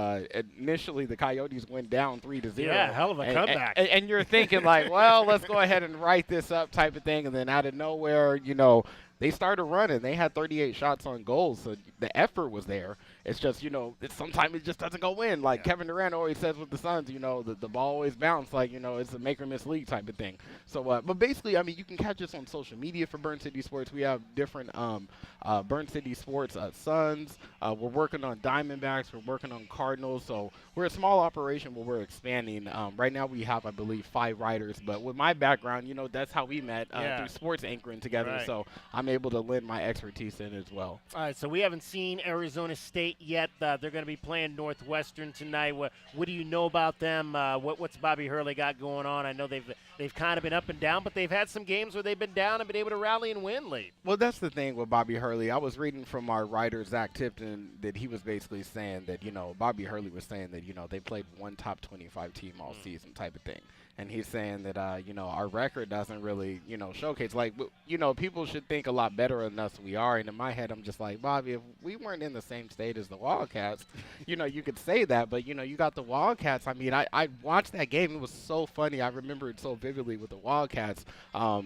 Speaker 17: initially, the Coyotes went down 3-0.
Speaker 3: Yeah, hell of a comeback.
Speaker 17: And you're thinking, like, well, let's go ahead and write this up type of thing. And then out of nowhere, you know, they started running. They had 38 shots on goal, so the effort was there. It's just, you know, sometimes it just doesn't go in. Like Kevin Durant always says with the Suns, you know, the ball always bounces. Like, you know, it's a make-or-miss league type of thing. So, but basically, I mean, you can catch us on social media for Burn City Sports. We have different Burn City Sports Suns. We're working on Diamondbacks. We're working on Cardinals. So we're a small operation, but we're expanding. Right now we have, I believe, 5 writers. But with my background, you know, that's how we met through sports anchoring together. Right. So I'm able to lend my expertise in as well.
Speaker 3: All right, so we haven't seen Arizona State yet. They're going to be playing Northwestern tonight. What do you know about them? What's Bobby Hurley got going on? I know they've kind of been up and down, but they've had some games where they've been down and been able to rally and win late.
Speaker 17: Well, that's the thing with Bobby Hurley. I was reading from our writer, Zach Tipton, that he was basically saying that, you know, Bobby Hurley was saying that, you know, they played one top 25 team all season type of thing. And he's saying that, you know, our record doesn't really, you know, showcase. Like, you know, people should think a lot better than us we are. And in my head, I'm just like, Bobby, if we weren't in the same state as the Wildcats, you know, you could say that. But, you know, you got the Wildcats. I mean, I watched that game. It was so funny. I remember it so vividly with the Wildcats. I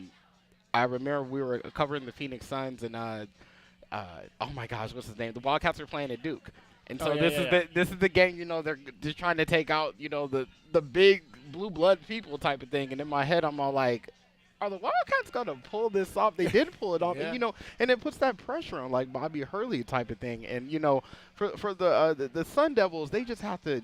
Speaker 17: remember we were covering the Phoenix Suns and, oh, my gosh, what's his name? The Wildcats were playing at Duke. And so this is the game, you know, they're just trying to take out, you know, the big blue blood people type of thing. And in my head, I'm all like, are the Wildcats going to pull this off? They did pull it off, and, you know, and it puts that pressure on, like Bobby Hurley type of thing. And, you know, for the Sun Devils, they just have to,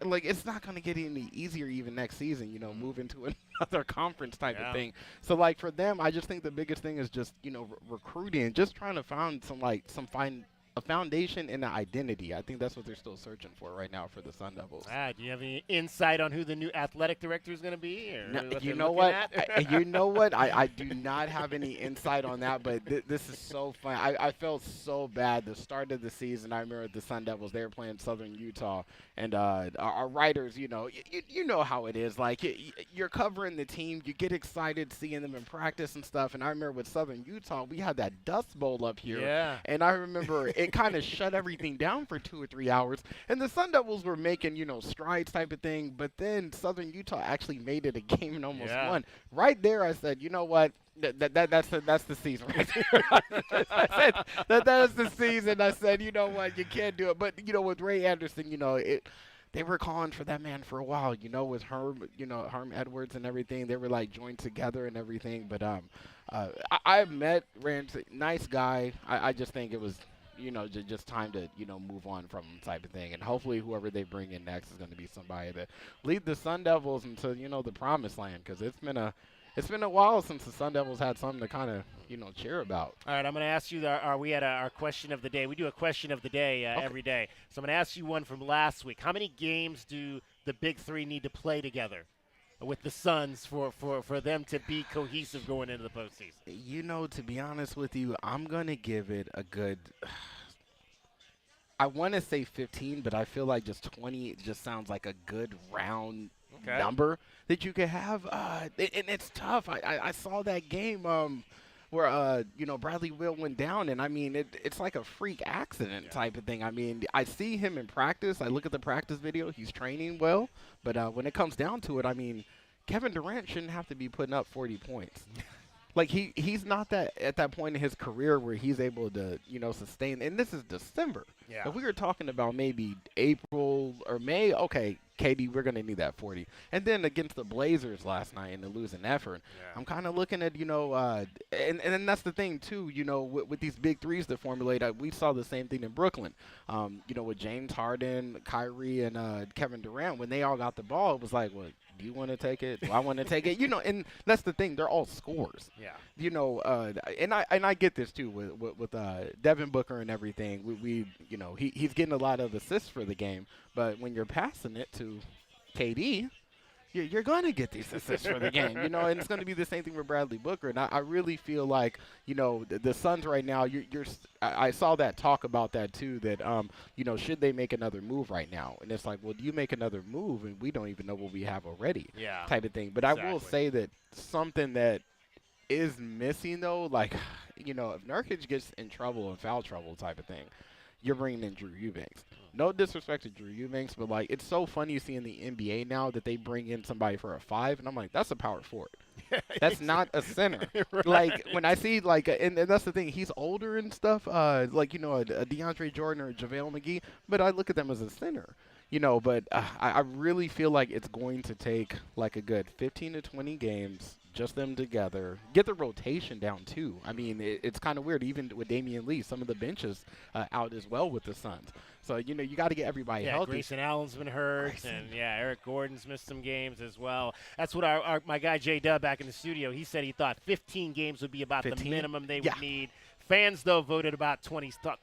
Speaker 17: like, it's not going to get any easier even next season, you know, move into another conference type of thing. So, like, for them, I just think the biggest thing is just, you know, recruiting, just trying to find a foundation and an identity. I think that's what they're still searching for right now for the Sun Devils.
Speaker 3: Do you have any insight on who the new athletic director is going to be? Or
Speaker 17: no,
Speaker 3: what
Speaker 17: you
Speaker 3: they're
Speaker 17: know
Speaker 3: looking
Speaker 17: what?
Speaker 3: at?
Speaker 17: You know what? I do not have any insight on that, but this is so fun. I felt so bad the start of the season. I remember the Sun Devils, they were playing Southern Utah, and our writers, you know, you know how it is. Like, you're covering the team, you get excited seeing them in practice and stuff, and I remember with Southern Utah, we had that Dust Bowl up here, and I remember it kind of shut everything down for 2 or 3 hours, and the Sun Devils were making, you know, strides type of thing, but then Southern Utah actually made it a game and almost won. Right there, I said, you know what? That's the season right there. I said that's the season. I said, you know what? You can't do it. But, you know, with Ray Anderson, you know, they were calling for that man for a while, you know, with Herm Edwards and everything. They were, like, joined together and everything. But I met Rand, nice guy. I just think it was, you know, just time to, you know, move on from him type of thing. And hopefully whoever they bring in next is going to be somebody that lead the Sun Devils into, you know, the promised land, because it's been a while since the Sun Devils had something to kind of, you know, cheer about.
Speaker 3: All right, I'm going to ask you, are we at our question of the day? We do a question of the day every day. So I'm going to ask you one from last week. How many games do the Big Three need to play together with the Suns for them to be cohesive going into the postseason?
Speaker 17: You know, to be honest with you, I'm going to give it a good – I want to say 15, but I feel like just 20 just sounds like a good round number that you could have. And it's tough. I saw that game where, you know, Bradley Will went down, and, I mean, it's like a freak accident type of thing. I mean, I see him in practice. I look at the practice video. He's training well. But when it comes down to it, I mean, Kevin Durant shouldn't have to be putting up 40 points. Like, he's not at that point in his career where he's able to, you know, sustain. And this is December. If we were talking about maybe April or May, okay, KD, we're going to need that 40. And then against the Blazers last night in the losing effort, I'm kind of looking at, you know, and then that's the thing, too, you know, with these big threes that formulate, we saw the same thing in Brooklyn. You know, with James Harden, Kyrie, and Kevin Durant, when they all got the ball, it was like, well, do you want to take it? Do I want to take it? You know, and that's the thing. They're all scorers. You know, and I get this, too, with Devin Booker and everything. We you know, he's getting a lot of assists for the game. But when you're passing it to KD, you're going to get these assists for the game. You know, and it's going to be the same thing with Bradley Booker. And I really feel like, you know, the Suns right now, I saw that talk about that, too, that, you know, should they make another move right now? And it's like, well, do you make another move and we don't even know what we have already type of thing. But I will say that something that is missing, though, like, you know, if Nurkic gets in trouble and foul trouble type of thing, you're bringing in Drew Eubanks. No disrespect to Drew Eubanks, but, like, it's so funny seeing the NBA now that they bring in somebody for a 5, and I'm like, that's a power forward. That's not a center. Like, when I see, like, and that's the thing, he's older and stuff, like, you know, a DeAndre Jordan or a JaVale McGee, but I look at them as a center. You know, but I really feel like it's going to take, like, a good 15 to 20 games, just them together, get the rotation down, too. I mean, it's kind of weird, even with Damian Lee, some of the benches out as well with the Suns. So, you know, you got to get everybody healthy.
Speaker 3: Grayson Allen's been hurt, and, Eric Gordon's missed some games as well. That's what my guy J-Dub back in the studio, he said he thought 15 games would be about 15? The minimum they would need. Fans, though, voted about 25,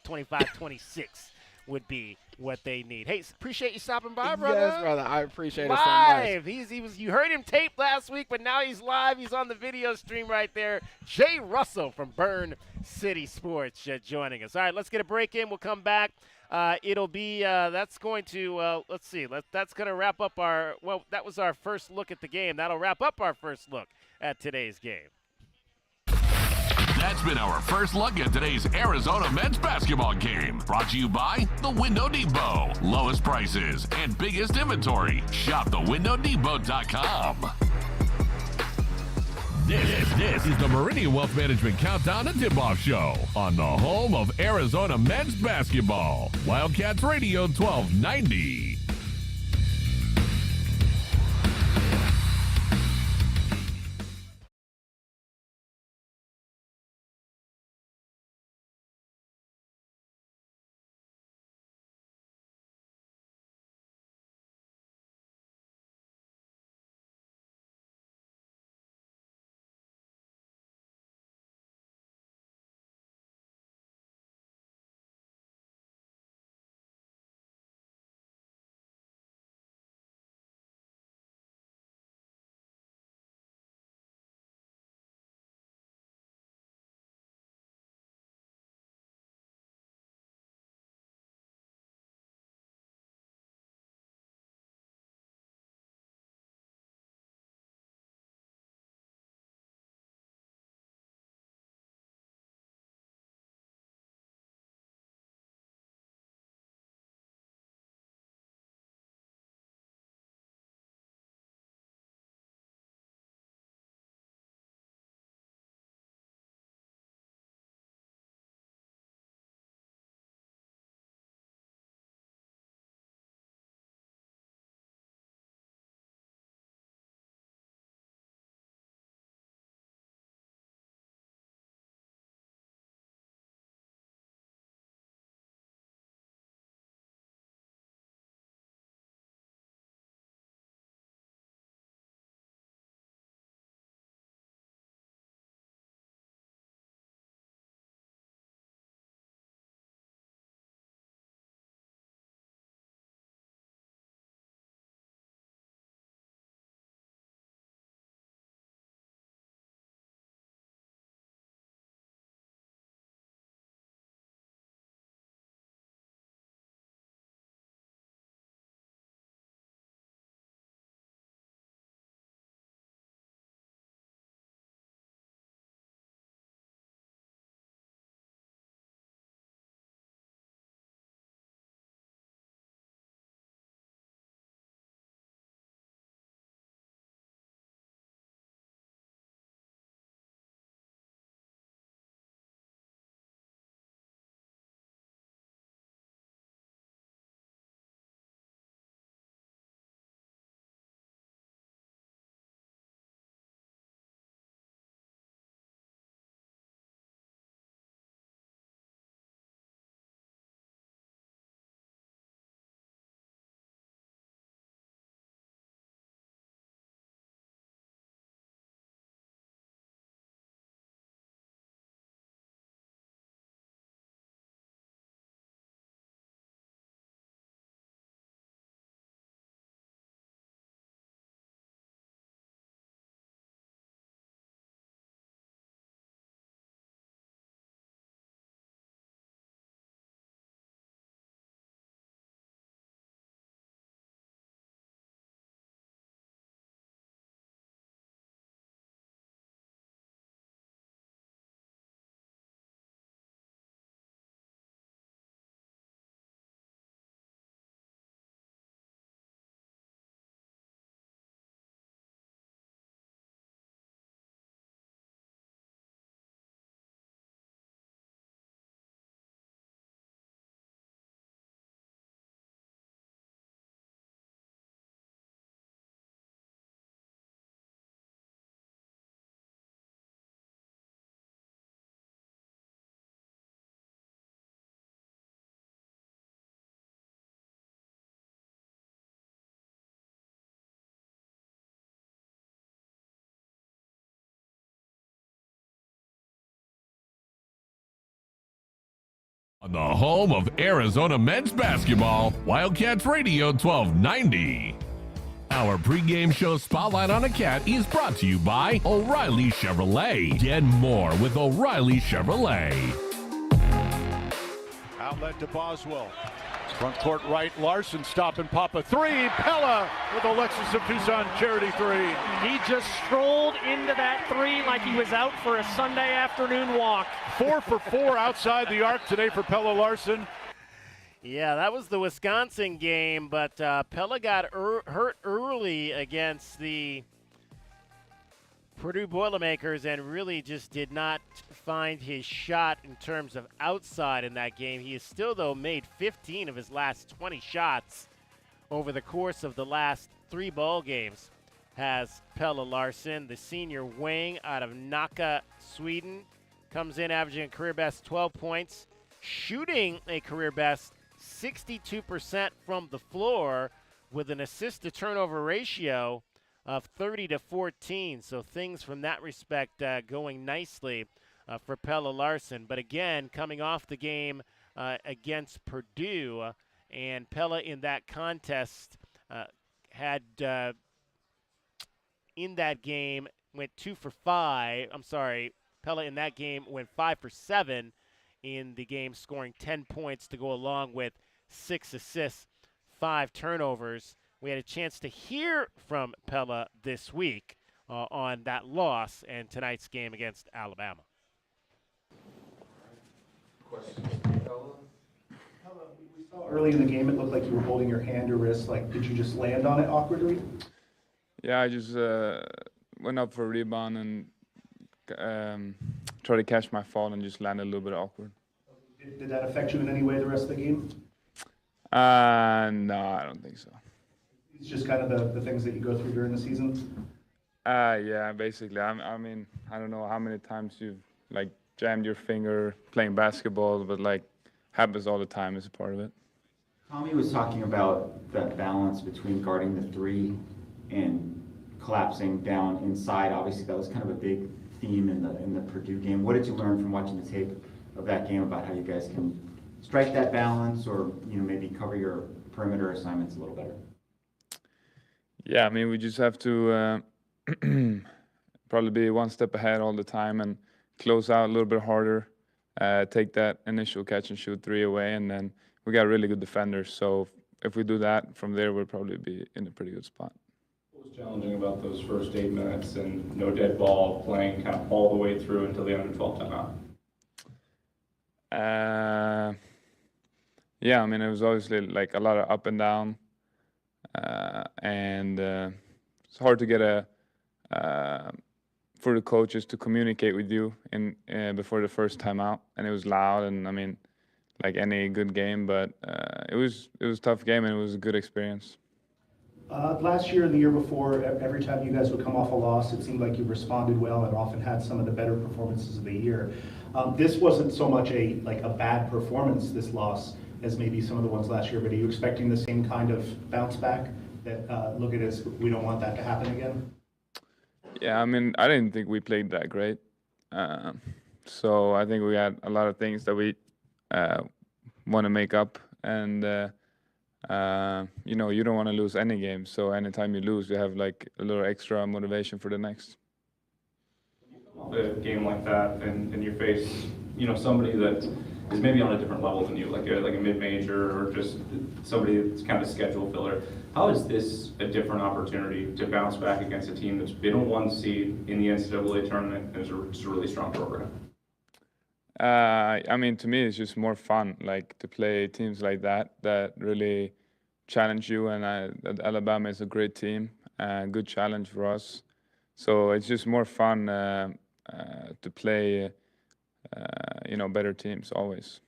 Speaker 3: 26 would be what they need. Hey, appreciate you stopping by, brother.
Speaker 17: Yes, brother. I appreciate it so much.
Speaker 3: Live. You heard him taped last week, but now he's live. He's on the video stream right there. Jay Russell from Burn City Sports joining us. All right, let's get a break in. We'll come back. It'll be that's going to let's see. That's going to wrap up that was our first look at the game. That'll wrap up our first look at today's game.
Speaker 1: That's been our first look at today's Arizona men's basketball game. Brought to you by The Window Depot. Lowest prices and biggest inventory. Shop thewindow.depot.com. This is the Meridian Wealth Management Countdown and Tip-Off Show on the home of Arizona men's basketball. Wildcats Radio 1290. On the home of Arizona men's basketball, Wildcats Radio 1290. Our pregame show Spotlight on a Cat is brought to you by O'Reilly Chevrolet. Get more with O'Reilly Chevrolet.
Speaker 13: Outlet to Boswell. Front court right, Larson stop and pop a three. Pella with a Lexus of Tucson charity three.
Speaker 14: He just strolled into that three like he was out for a Sunday afternoon walk.
Speaker 13: 4 for 4 outside the arc today for Pella Larson.
Speaker 3: Yeah, that was the Wisconsin game, but Pella got hurt early against the Purdue Boilermakers, and really just did not find his shot in terms of outside in that game. He has still, though, made 15 of his last 20 shots over the course of the last 3 ball games. Has Pelle Larsson, the senior wing out of Nacka, Sweden, comes in averaging a career best 12 points, shooting a career best 62% from the floor with an assist-to-turnover ratio of 30-14. So things from that respect going nicely for Pelle Larsson. But again, coming off the game against Purdue, and Pelle in that contest had in that game went 2 for 5. I'm sorry, Pelle in that game went 5 for 7 in the game, scoring 10 points to go along with 6 assists, 5 turnovers. We had a chance to hear from Pelle this week on that loss and tonight's game against Alabama.
Speaker 18: We saw early in the game it looked like you were holding your hand or wrist. Like, did you just land on it awkwardly?
Speaker 19: Yeah, I just went up for a rebound and tried to catch my fall and just landed a little bit awkward.
Speaker 18: Did that affect you in any way the rest of the game?
Speaker 19: No, I don't think so.
Speaker 18: It's just kind of the things that you go through during the season?
Speaker 19: Yeah, basically. I mean, I don't know how many times you've, like, jammed your finger playing basketball, but, like, happens all the time as a part of it.
Speaker 20: Tommy was talking about that balance between guarding the 3 and collapsing down inside. Obviously, that was kind of a big theme in the Purdue game. What did you learn from watching the tape of that game about how you guys can strike that balance, or maybe cover your perimeter assignments a little better?
Speaker 19: Yeah, I mean, we just have to probably be one step ahead all the time and close out a little bit harder, take that initial catch and shoot 3 away, and then we got really good defenders. So if we do that, from there we'll probably be in a pretty good spot.
Speaker 21: What was challenging about those first 8 minutes and no dead ball, playing kind of all the way through until the under 12 timeout?
Speaker 19: Yeah, I mean, it was obviously like a lot of up and down, and it's hard to get for the coaches to communicate with you before the first timeout, and it was loud, and I mean, like any good game, but it was a tough game and it was a good experience.
Speaker 18: Last year and the year before, every time you guys would come off a loss, it seemed like you responded well and often had some of the better performances of the year. This wasn't so much a bad performance, this loss, as maybe some of the ones last year, but are you expecting the same kind of bounce back that look at it as we don't want that to happen again?
Speaker 19: Yeah, I mean, I didn't think we played that great. So I think we had a lot of things that we want to make up, and you don't want to lose any game. So anytime you lose, you have like a little extra motivation for the next.
Speaker 21: A game like that, and you face somebody that is maybe on a different level than you, like a mid-major or just somebody that's kind of schedule filler. How is this a different opportunity to bounce back against a team that's been a 1 seed in the NCAA tournament and is a really strong program?
Speaker 19: I mean, to me, it's just more fun, like to play teams like that really challenge you. And Alabama is a great team, good challenge for us. So it's just more fun to play, better teams always.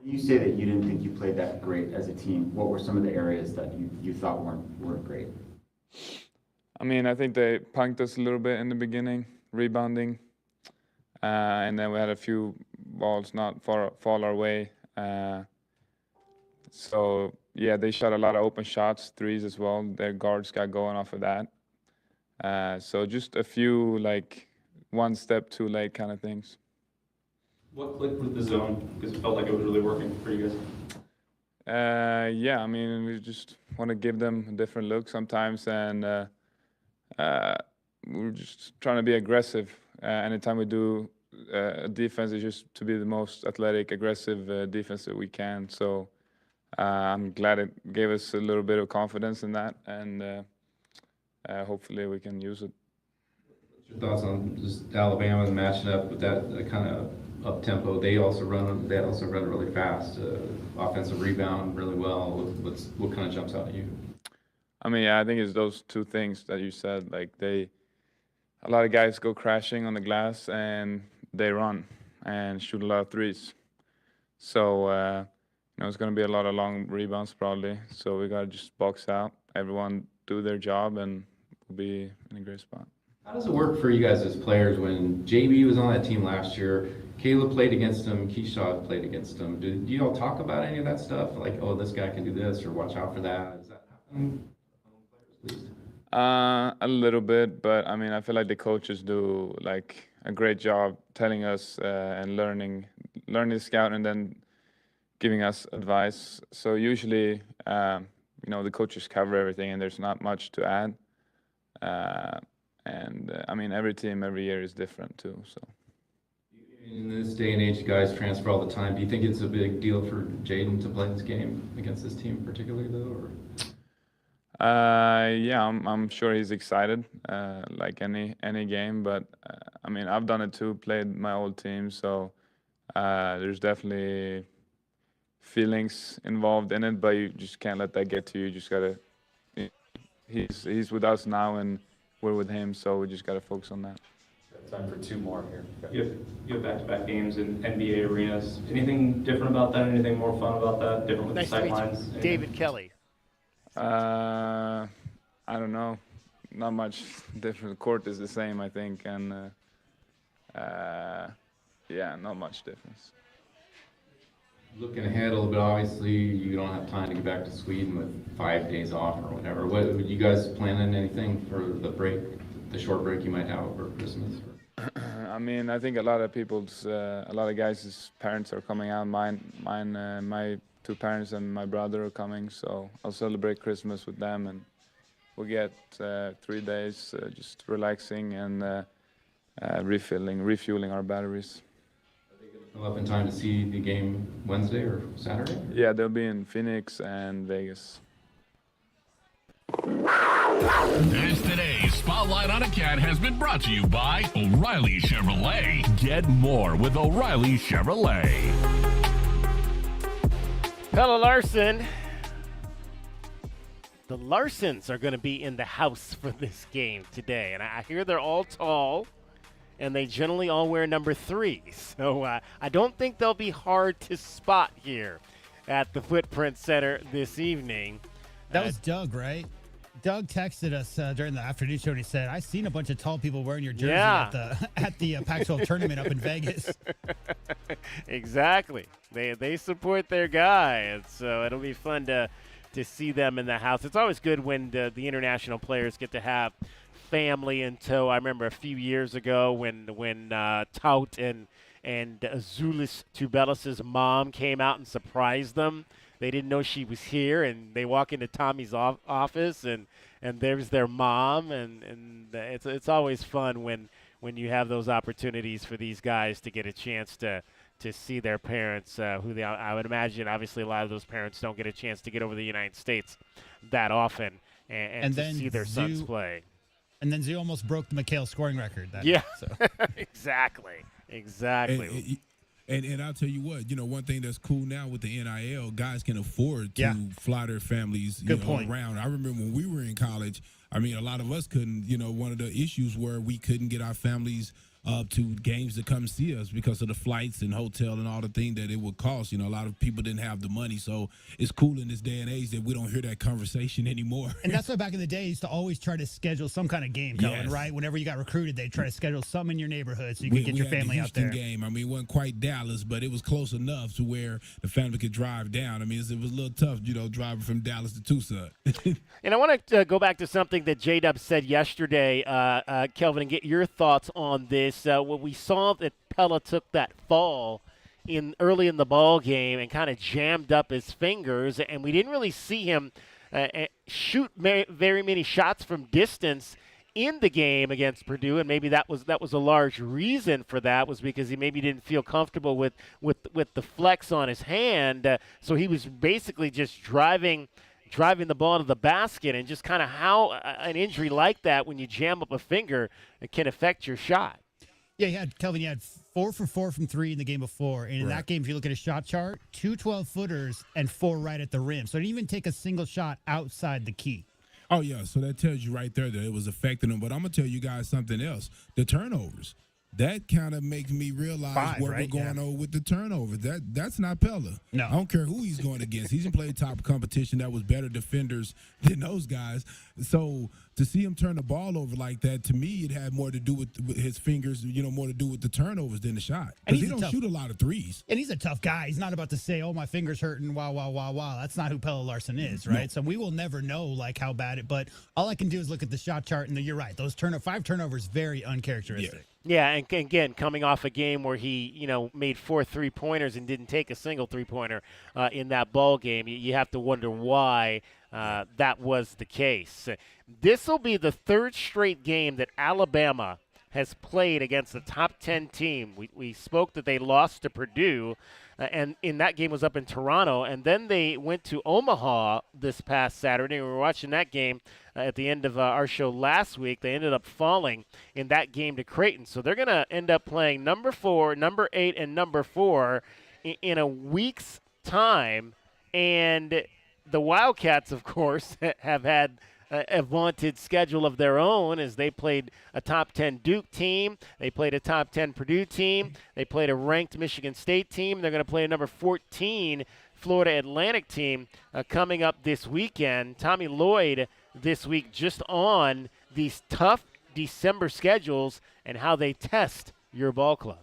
Speaker 20: When you say that you didn't think you played that great as a team, what were some of the areas that you thought weren't great?
Speaker 19: I mean, I think they punked us a little bit in the beginning, rebounding. And then we had a few balls not fall our way. So, yeah, they shot a lot of open shots, threes as well. Their guards got going off of that. So just a few, like, one step too late kind of things.
Speaker 21: What clicked with the zone? Because it felt like it was really working for you guys.
Speaker 19: Yeah, I mean, we just want to give them a different look sometimes. And we're just trying to be aggressive. Anytime we do defense, is just to be the most athletic, aggressive defense that we can. So I'm glad it gave us a little bit of confidence in that, and hopefully we can use it.
Speaker 16: What's your thoughts on just Alabama and matching up with that kind of up tempo? They also run really fast. Offensive rebound really well. What kind of jumps out at you?
Speaker 19: I mean, yeah, I think it's those two things that you said. Like they a lot of guys go crashing on the glass and they run and shoot a lot of threes. So, it's going to be a lot of long rebounds probably. So we got to just box out, everyone do their job, and we'll be in a great spot.
Speaker 16: How does it work for you guys as players when JB was on that team last year? Caleb played against him, Keyshawn played against him. Do you all talk about any of that stuff? Like, oh, this guy can do this, or watch out for that? Does that happen?
Speaker 19: A little bit, but I mean, I feel like the coaches do like a great job telling us and learning the scout and then giving us advice. So usually, the coaches cover everything and there's not much to add. I mean, every team every year is different too. So.
Speaker 16: In this day and age, you guys transfer all the time. Do you think it's a big deal for Jaden to play this game against this team particularly, though? Or?
Speaker 19: Yeah, I'm sure he's excited, like any game. But I mean, I've done it too, played my old team, so there's definitely feelings involved in it. But you just can't let that get to you. You just gotta. He's with us now, and we're with him, so we just gotta focus on that.
Speaker 21: Time for two more here. You have back-to-back games in NBA arenas. Anything different about that? Anything more fun about that? Different with
Speaker 3: Nice
Speaker 21: the
Speaker 3: to meet you.
Speaker 21: sightlines?
Speaker 3: David Kelly.
Speaker 19: I don't know. Not much different. The court is the same, I think, and yeah, not much difference.
Speaker 16: Looking ahead a little bit, obviously, you don't have time to get back to Sweden with 5 days off or whatever. What would you guys planning anything for the break, the short break you might have over Christmas?
Speaker 19: I mean, I think a lot of guys' parents are coming out. My two parents and my brother are coming, so I'll celebrate Christmas with them, and we'll get 3 days just relaxing and refueling our batteries.
Speaker 16: We'll have in time to see the game Wednesday or Saturday?
Speaker 19: Yeah, they'll be in Phoenix and Vegas.
Speaker 1: As today's Spotlight on a Cat has been brought to you by O'Reilly Chevrolet. Get more with O'Reilly Chevrolet.
Speaker 3: Pelle Larsson. The Larsons are going to be in the house for this game today. And I hear they're all tall, and they generally all wear number 3. So I don't think they'll be hard to spot here at the Footprint Center this evening.
Speaker 6: That was Doug, right? Doug texted us during the afternoon show, and he said, "I seen a bunch of tall people wearing your jersey at the Pac-12 tournament up in Vegas."
Speaker 3: Exactly. They support their guy, and so it'll be fun to see them in the house. It's always good when the international players get to have family in tow. I remember a few years ago when Tout and Azulis Tubelis' mom came out and surprised them. They didn't know she was here, and they walk into Tommy's office, and there's their mom, and it's always fun when you have those opportunities for these guys to get a chance to see their parents, I would imagine, obviously, a lot of those parents don't get a chance to get over to the United States that often and to see their sons play.
Speaker 6: And then Zoo almost broke the McHale scoring record.
Speaker 3: Exactly.
Speaker 4: And I'll tell you what, one thing that's cool now with the NIL, guys can afford to fly their families around. I remember when we were in college, I mean, a lot of us couldn't, one of the issues were we couldn't get our families to games to come see us because of the flights and hotel and all the things that it would cost. A lot of people didn't have the money. So it's cool in this day and age that we don't hear that conversation anymore.
Speaker 6: And that's why back in the day, used to always try to schedule some kind of game, Kellen, right? Whenever you got recruited, they'd try to schedule something in your neighborhood so you could get your family out there.
Speaker 4: Game. I mean, it wasn't quite Dallas, but it was close enough to where the family could drive down. I mean, it was a little tough, driving from Dallas to Tucson.
Speaker 3: And I want to go back to something that J-Dub said yesterday, Kelvin, and get your thoughts on this. When we saw that Pelle took that fall early in the ball game and kind of jammed up his fingers, and we didn't really see him shoot very many shots from distance in the game against Purdue, and maybe that was a large reason for that, was because he maybe didn't feel comfortable with the flex on his hand, so he was basically just driving the ball to the basket, and just kind of how an injury like that, when you jam up a finger, it can affect your shot.
Speaker 6: Yeah, Kelvin, you had 4 for 4 from 3 in the game before. And in that game, if you look at his shot chart, 2 12-footers and 4 right at the rim. So he didn't even take a single shot outside the key.
Speaker 4: Oh yeah, so that tells you right there that it was affecting them. But I'm gonna tell you guys something else: the turnovers. That kind of makes me realize
Speaker 6: 5,
Speaker 4: what
Speaker 6: right?
Speaker 4: we're going on with the turnovers. That's not Pella.
Speaker 6: No.
Speaker 4: I don't care who he's going against. He's played top competition that was better defenders than those guys. So to see him turn the ball over like that, to me, it had more to do with his fingers. More to do with the turnovers than the shot. Because he don't shoot a lot of threes.
Speaker 6: And he's a tough guy. He's not about to say, "Oh, my finger's hurting." Wow, wow, wow, wow. That's not who Pella Larson is, right?
Speaker 4: No.
Speaker 6: So we will never know like how bad it. But all I can do is look at the shot chart, and you're right. Those 5 turnovers, very uncharacteristic.
Speaker 3: Yeah, and again, coming off a game where he, made 4 3-pointers and didn't take a single 3-pointer in that ball game, you have to wonder why that was the case. This will be the 3rd straight game that Alabama has played against a top 10 team. We spoke that they lost to Purdue, and in that game was up in Toronto, and then they went to Omaha this past Saturday. We were watching that game at the end of our show last week. They ended up falling in that game to Creighton. So they're going to end up playing number 4, number 8, and number 4 in a week's time. And the Wildcats, of course, have had a vaunted schedule of their own as they played a top 10 Duke team. They played a top 10 Purdue team. They played a ranked Michigan State team. They're going to play a number 14 Florida Atlantic team coming up this weekend. Tommy Lloyd this week just on these tough December schedules and how they test your ball club.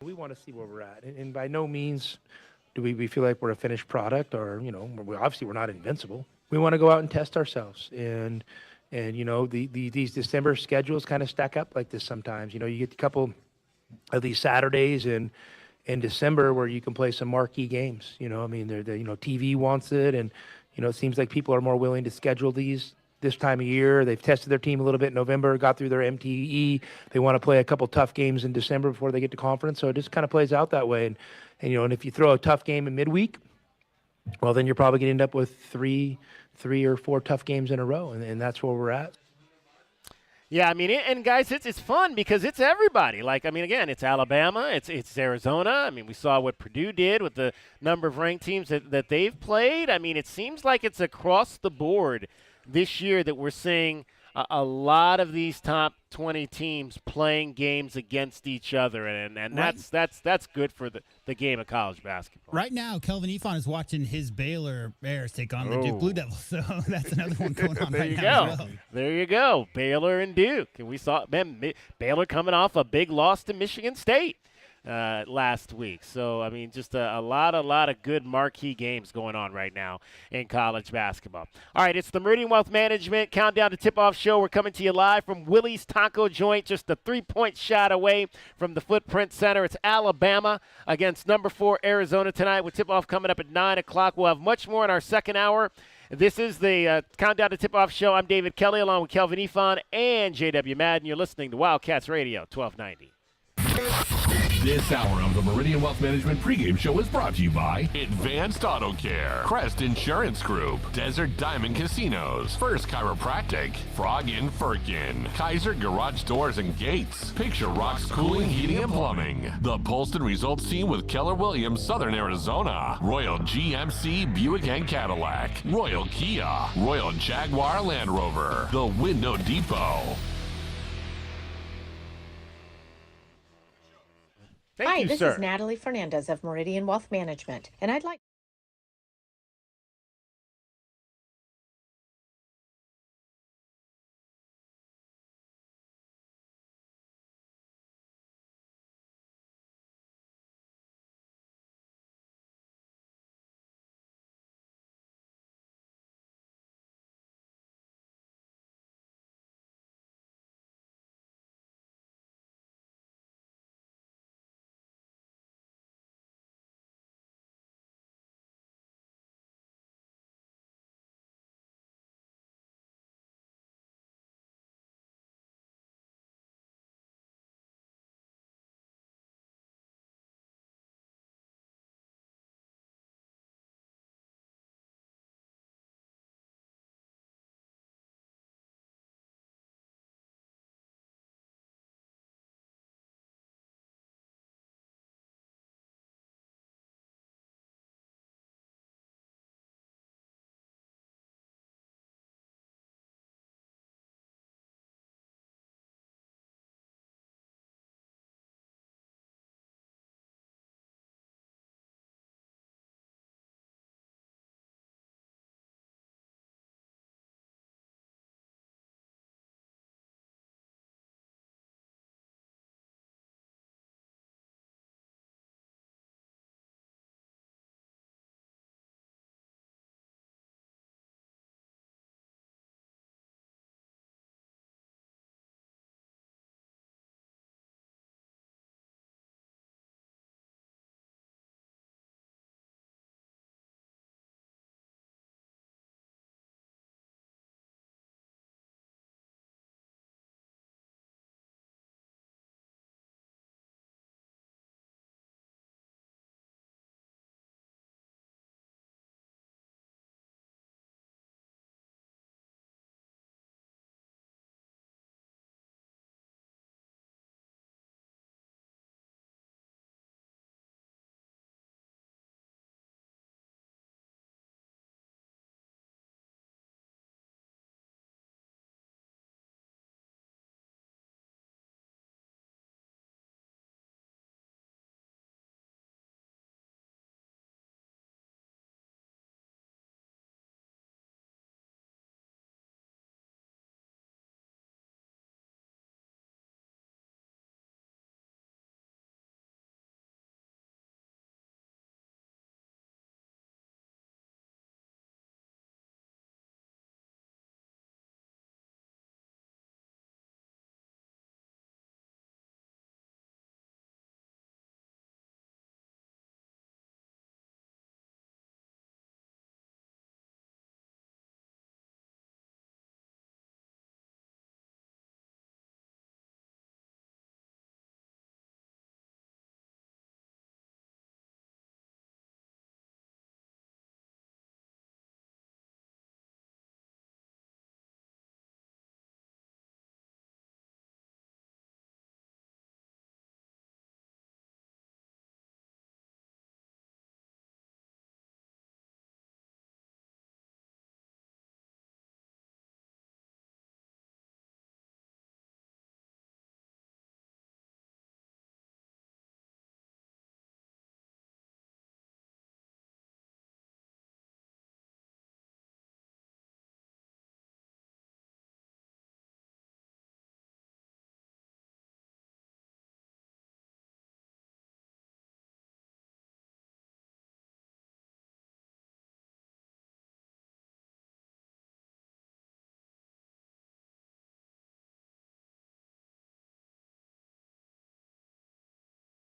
Speaker 5: We want to see where we're at. And by no means do we feel like we're a finished product or, obviously we're not invincible. We want to go out and test ourselves. And these December schedules kind of stack up like this sometimes. You get a couple of these Saturdays in December where you can play some marquee games. TV wants it, and it seems like people are more willing to schedule these this time of year. They've tested their team a little bit in November, got through their MTE. They want to play a couple tough games in December before they get to conference. So it just kind of plays out that way. And if you throw a tough game in midweek, well, then you're probably going to end up with three or 4 tough games in a row, and that's where we're at.
Speaker 3: Yeah, and guys, it's fun because it's everybody. Again, it's Alabama, it's Arizona. We saw what Purdue did with the number of ranked teams that they've played. It seems like it's across the board this year that we're seeing a lot of these top 20 teams playing games against each other, and that's good for the game of college basketball.
Speaker 6: Right now, Kelvin Ifan is watching his Baylor Bears take on the Duke Blue Devils, so that's another one going on right now as well.
Speaker 3: There you go, Baylor and Duke. And we saw Baylor coming off a big loss to Michigan State last week. So, just a lot of good marquee games going on right now in college basketball. All right, it's the Meridian Wealth Management Countdown to Tip-Off Show. We're coming to you live from Willie's Taco Joint, just a 3-point shot away from the Footprint Center. It's Alabama against number 4 Arizona tonight with tip-off coming up at 9 o'clock. We'll have much more in our second hour. This is the Countdown to Tip-Off Show. I'm David Kelly along with Kelvin Ifan and J.W. Madden. You're listening to Wildcats Radio 1290.
Speaker 1: This hour of the Meridian Wealth Management pregame show is brought to you by Advanced Auto Care, Crest Insurance Group, Desert Diamond Casinos, First Chiropractic, Frog in Firkin, Kaiser Garage Doors and Gates, Picture Rocks Cooling, Heating and Plumbing, the Polston Results Team with Keller Williams, Southern Arizona, Royal GMC Buick and Cadillac, Royal Kia, Royal Jaguar Land Rover, the Window Depot.
Speaker 3: Thank you,
Speaker 2: this
Speaker 3: sir.
Speaker 2: is Natalie Fernandez of Meridian Wealth Management, and I'd like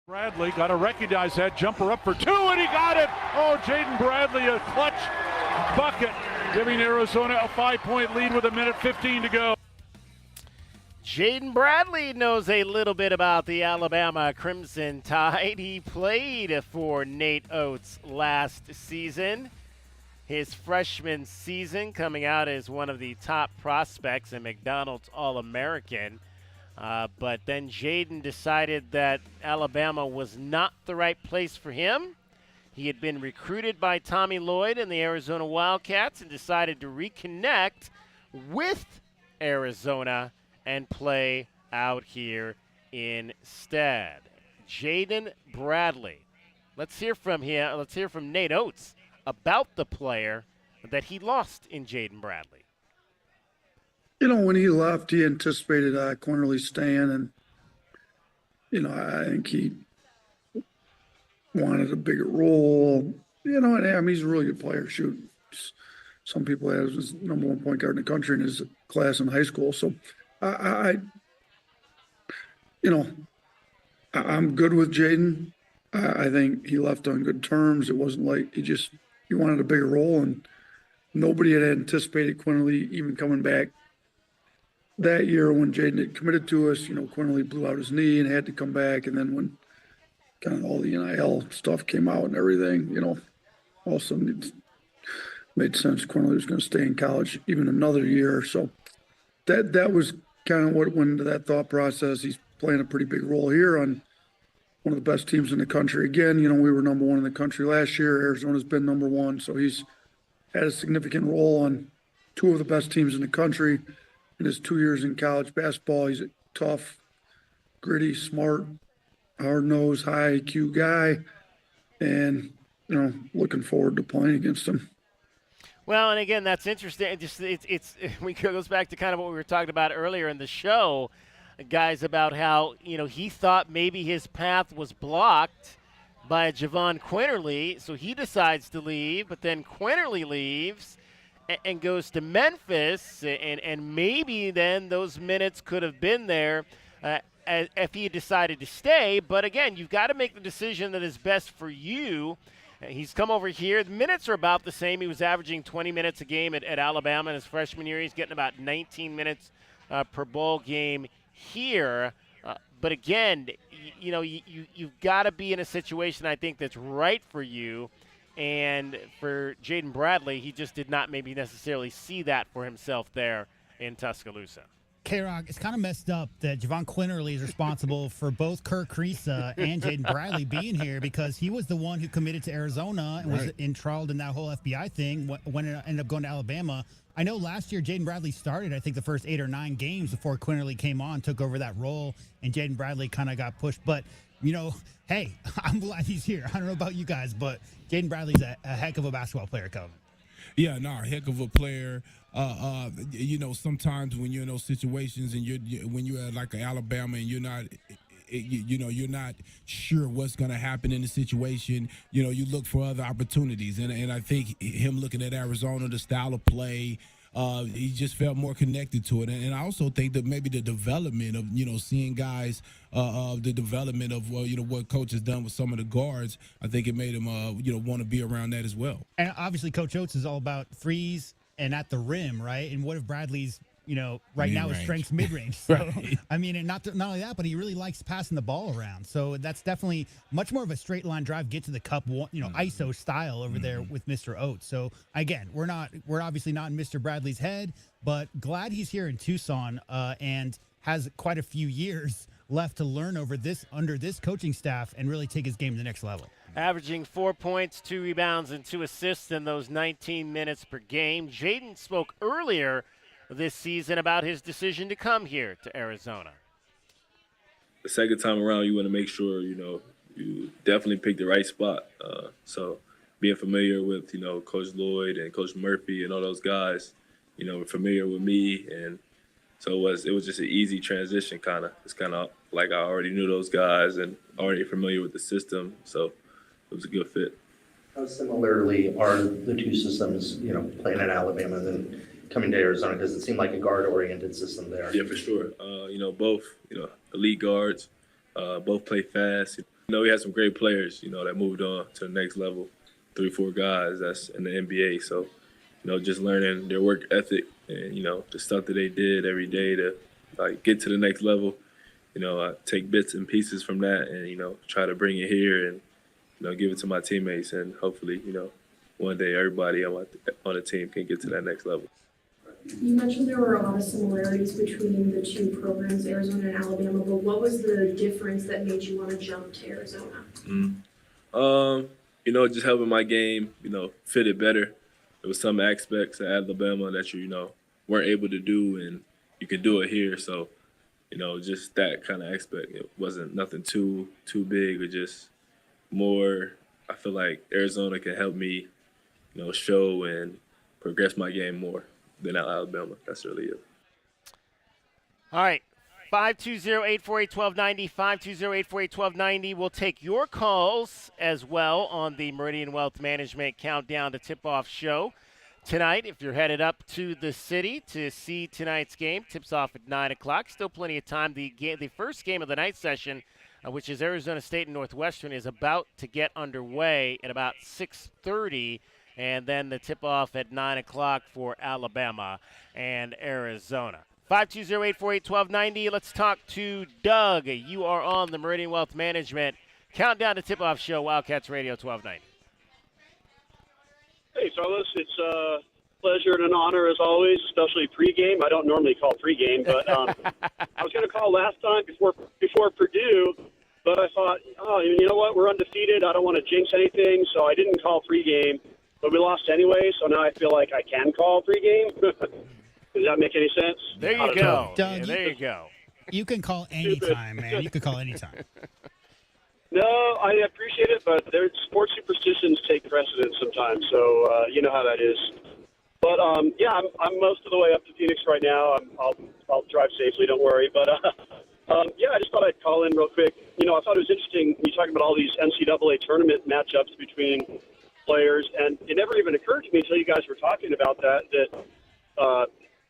Speaker 13: Bradley got to recognize that jumper up for two, and he got it. Oh, Jaden Bradley, a clutch bucket, giving Arizona a 5-point lead with 1:15 to go.
Speaker 3: Jaden Bradley knows a little bit about the Alabama Crimson Tide. He played for Nate Oates last season. His freshman season coming out as one of the top prospects and McDonald's All-American. But then Jaden decided that Alabama was not the right place for him. He had been recruited by Tommy Lloyd and the Arizona Wildcats and decided to reconnect with Arizona and play out here instead. Jaden Bradley. Let's hear from him. Let's hear from Nate Oates about the player that he lost in Jaden Bradley.
Speaker 15: You know, when he left, he anticipated Quinterly staying, and I think he wanted a bigger role. And I mean, he's a really good player. Shoot, some people had his number 1 point guard in the country in his class in high school. So, I'm good with Jaden. I think he left on good terms. It wasn't like he wanted a bigger role, and nobody had anticipated Quinterly even coming back that year when Jaden had committed to us. Quinterly blew out his knee and had to come back, and then when kind of all the NIL stuff came out and everything, all of a sudden it made sense. Quinterly was going to stay in college even another year, so that was kind of what went into that thought process. He's playing a pretty big role here on one of the best teams in the country. Again, we were number 1 in the country last year. Arizona's been number 1, so he's had a significant role on 2 of the best teams in the country in his 2 years in college basketball. He's a tough, gritty, smart, hard-nosed, high IQ guy, and looking forward to playing against him.
Speaker 3: Well, and again, that's interesting. It goes back to kind of what we were talking about earlier in the show, guys, about how he thought maybe his path was blocked by Javon Quinterly, so he decides to leave, but then Quinterly leaves and goes to Memphis, and maybe then those minutes could have been there if he had decided to stay. But again, you've got to make the decision that is best for you. He's come over here. The minutes are about the same. He was averaging 20 minutes a game at Alabama in his freshman year. He's getting about 19 minutes per bowl game here. But again, you've got to be in a situation, I think, that's right for you. And for Jaden Bradley, he just did not maybe necessarily see that for himself there in Tuscaloosa.
Speaker 6: K-Rock, it's kind of messed up that Javon Quinterly is responsible for both Kirk Creesa and Jaden Bradley being here, because he was the one who committed to Arizona and was enthralled in that whole FBI thing when it ended up going to Alabama. I know last year Jaden Bradley started, I think, the first 8 or 9 games before Quinterly came on, took over that role, and Jaden Bradley kind of got pushed. But, hey, I'm glad he's here. I don't know about you guys, but Jaden Bradley's a heck of a basketball player, Kelvin.
Speaker 4: Yeah, no, a heck of a player. Sometimes when you're in those situations and when you're at like Alabama and you're not sure what's going to happen in the situation, you look for other opportunities. And I think him looking at Arizona, the style of play, he just felt more connected to it. And I also think that maybe the development of, seeing guys, the development of, what Coach has done with some of the guards, I think it made him, want to be around that as well.
Speaker 6: And obviously Coach Oates is all about threes and at the rim, right? And what if Bradley's, right now his strength's mid-range. So, right. I mean, and not only that, but he really likes passing the ball around. So that's definitely much more of a straight line drive, get to the cup, ISO style over there with Mr. Oates. So again, we're obviously not in Mr. Bradley's head, but glad he's here in Tucson and has quite a few years left to learn under this coaching staff and really take his game to the next level.
Speaker 3: Averaging 4 points, 2 rebounds, and 2 assists in those 19 minutes per game. Jaden spoke earlier this season about his decision to come here to Arizona.
Speaker 7: The second time around, you want to make sure, you definitely pick the right spot. So being familiar with, Coach Lloyd and Coach Murphy and all those guys, were familiar with me. And so it was just an easy transition kind of. It's kind of like I already knew those guys and already familiar with the system. So it was a good fit.
Speaker 22: How similarly are the two systems, playing at Alabama and then coming to Arizona? Does it seem like a guard-oriented system there?
Speaker 7: Yeah, for sure. Both, elite guards, both play fast. We had some great players, that moved on to the next level. 3-4 guys that's in the NBA. So, just learning their work ethic and, the stuff that they did every day to get to the next level. I take bits and pieces from that and, try to bring it here and, give it to my teammates. And hopefully, one day everybody on the team can get to that next level.
Speaker 8: You mentioned there were a lot of similarities between the two programs, Arizona and Alabama, but what was the difference that made you want to jump to Arizona?
Speaker 7: Just helping my game, fit it better. There was some aspects of Alabama that you, weren't able to do, and you can do it here. So, just that kind of aspect. It wasn't nothing too big, or just more. I feel like Arizona can help me, show and progress my game more than Alabama. That's really it.
Speaker 3: All right. 520-848-1290, 520-848-1290. We'll take your calls as well on the Meridian Wealth Management Countdown to Tip-Off show tonight. If you're headed up to the city to see tonight's game, tips off at 9 o'clock. Still plenty of time. The first game of the night session, which is Arizona State and Northwestern, is about to get underway at about 6:30, and then the tip-off at 9 o'clock for Alabama and Arizona. 520-848-1290. Let's talk to Doug. You are on the Meridian Wealth Management Countdown to Tip-Off show, Wildcats Radio 1290.
Speaker 9: Hey, fellas. It's a pleasure and an honor as always, especially pregame. I don't normally call pregame, but I was going to call last time before Purdue, but I thought, you know what? We're undefeated. I don't want to jinx anything, so I didn't call pregame. But we lost anyway, so now I feel like I can call pregame. Does that make any sense?
Speaker 3: There you go.
Speaker 6: Doug,
Speaker 3: there you go.
Speaker 6: You can call anytime, man. You can call anytime.
Speaker 9: No, I appreciate it, but their sports superstitions take precedence sometimes, so you know how that is. But yeah, I'm most of the way up to Phoenix right now. I'll drive safely, don't worry. But yeah, I just thought I'd call in real quick. I thought it was interesting you talking about all these NCAA tournament matchups between players, and it never even occurred to me until you guys were talking about that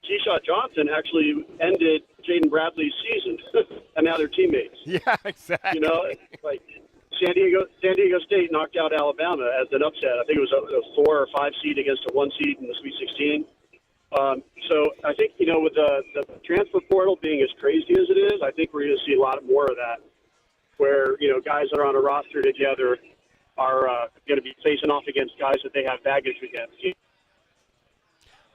Speaker 9: Keyshawn Johnson actually ended Jaden Bradley's season, and now they're teammates.
Speaker 3: Yeah, exactly.
Speaker 9: Like San Diego State knocked out Alabama as an upset. I think it was a 4 or 5 seed against a 1 seed in the Sweet 16. So I think, with the transfer portal being as crazy as it is, I think we're going to see a lot more of that, where, guys that are on a roster together are going to be facing off against guys that they have baggage against.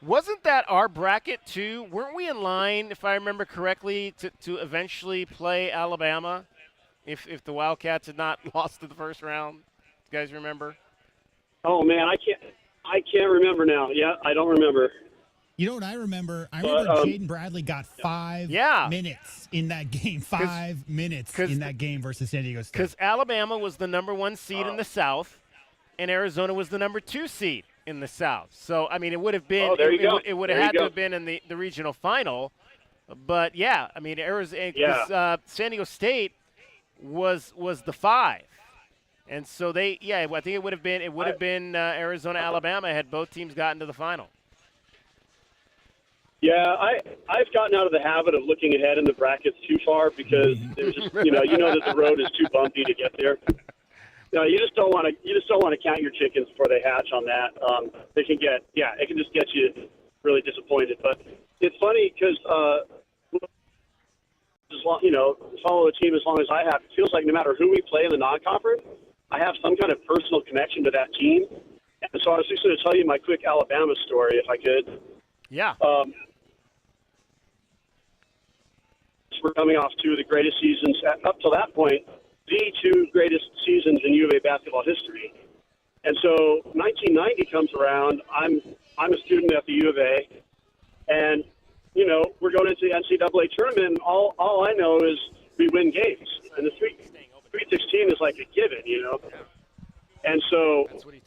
Speaker 3: Wasn't that our bracket, too? Weren't we in line, if I remember correctly, to eventually play Alabama if the Wildcats had not lost in the first round? You guys remember?
Speaker 9: Oh, man, I can't remember now. Yeah, I don't remember.
Speaker 6: You know what I remember? I remember Jaden Bradley got 5 minutes in that game. 5 minutes in that game versus San Diego State.
Speaker 3: Because Alabama was the number 1 seed in the South, and Arizona was the number 2 seed in the South. So, I mean, it would have been it would have had to have been in the regional final. But, yeah, I mean, Arizona, San Diego State was the 5. And so I think it would have been Arizona, Alabama had both teams gotten to the final.
Speaker 9: Yeah, I've gotten out of the habit of looking ahead in the brackets too far because there's just you know that the road is too bumpy to get there. No, you just don't want to count your chickens before they hatch on that. It can just get you really disappointed. But it's funny because follow the team as long as I have. It feels like no matter who we play in the non-conference, I have some kind of personal connection to that team. And so I was just going to tell you my quick Alabama story, if I could.
Speaker 3: Yeah.
Speaker 9: We're coming off 2 of the greatest seasons up to that point, the 2 greatest seasons in U of A basketball history. And so 1990 comes around. I'm a student at the U of A, and we're going into the NCAA tournament. And all I know is we win games, and the Sweet 16 is like a given, And so, Sweet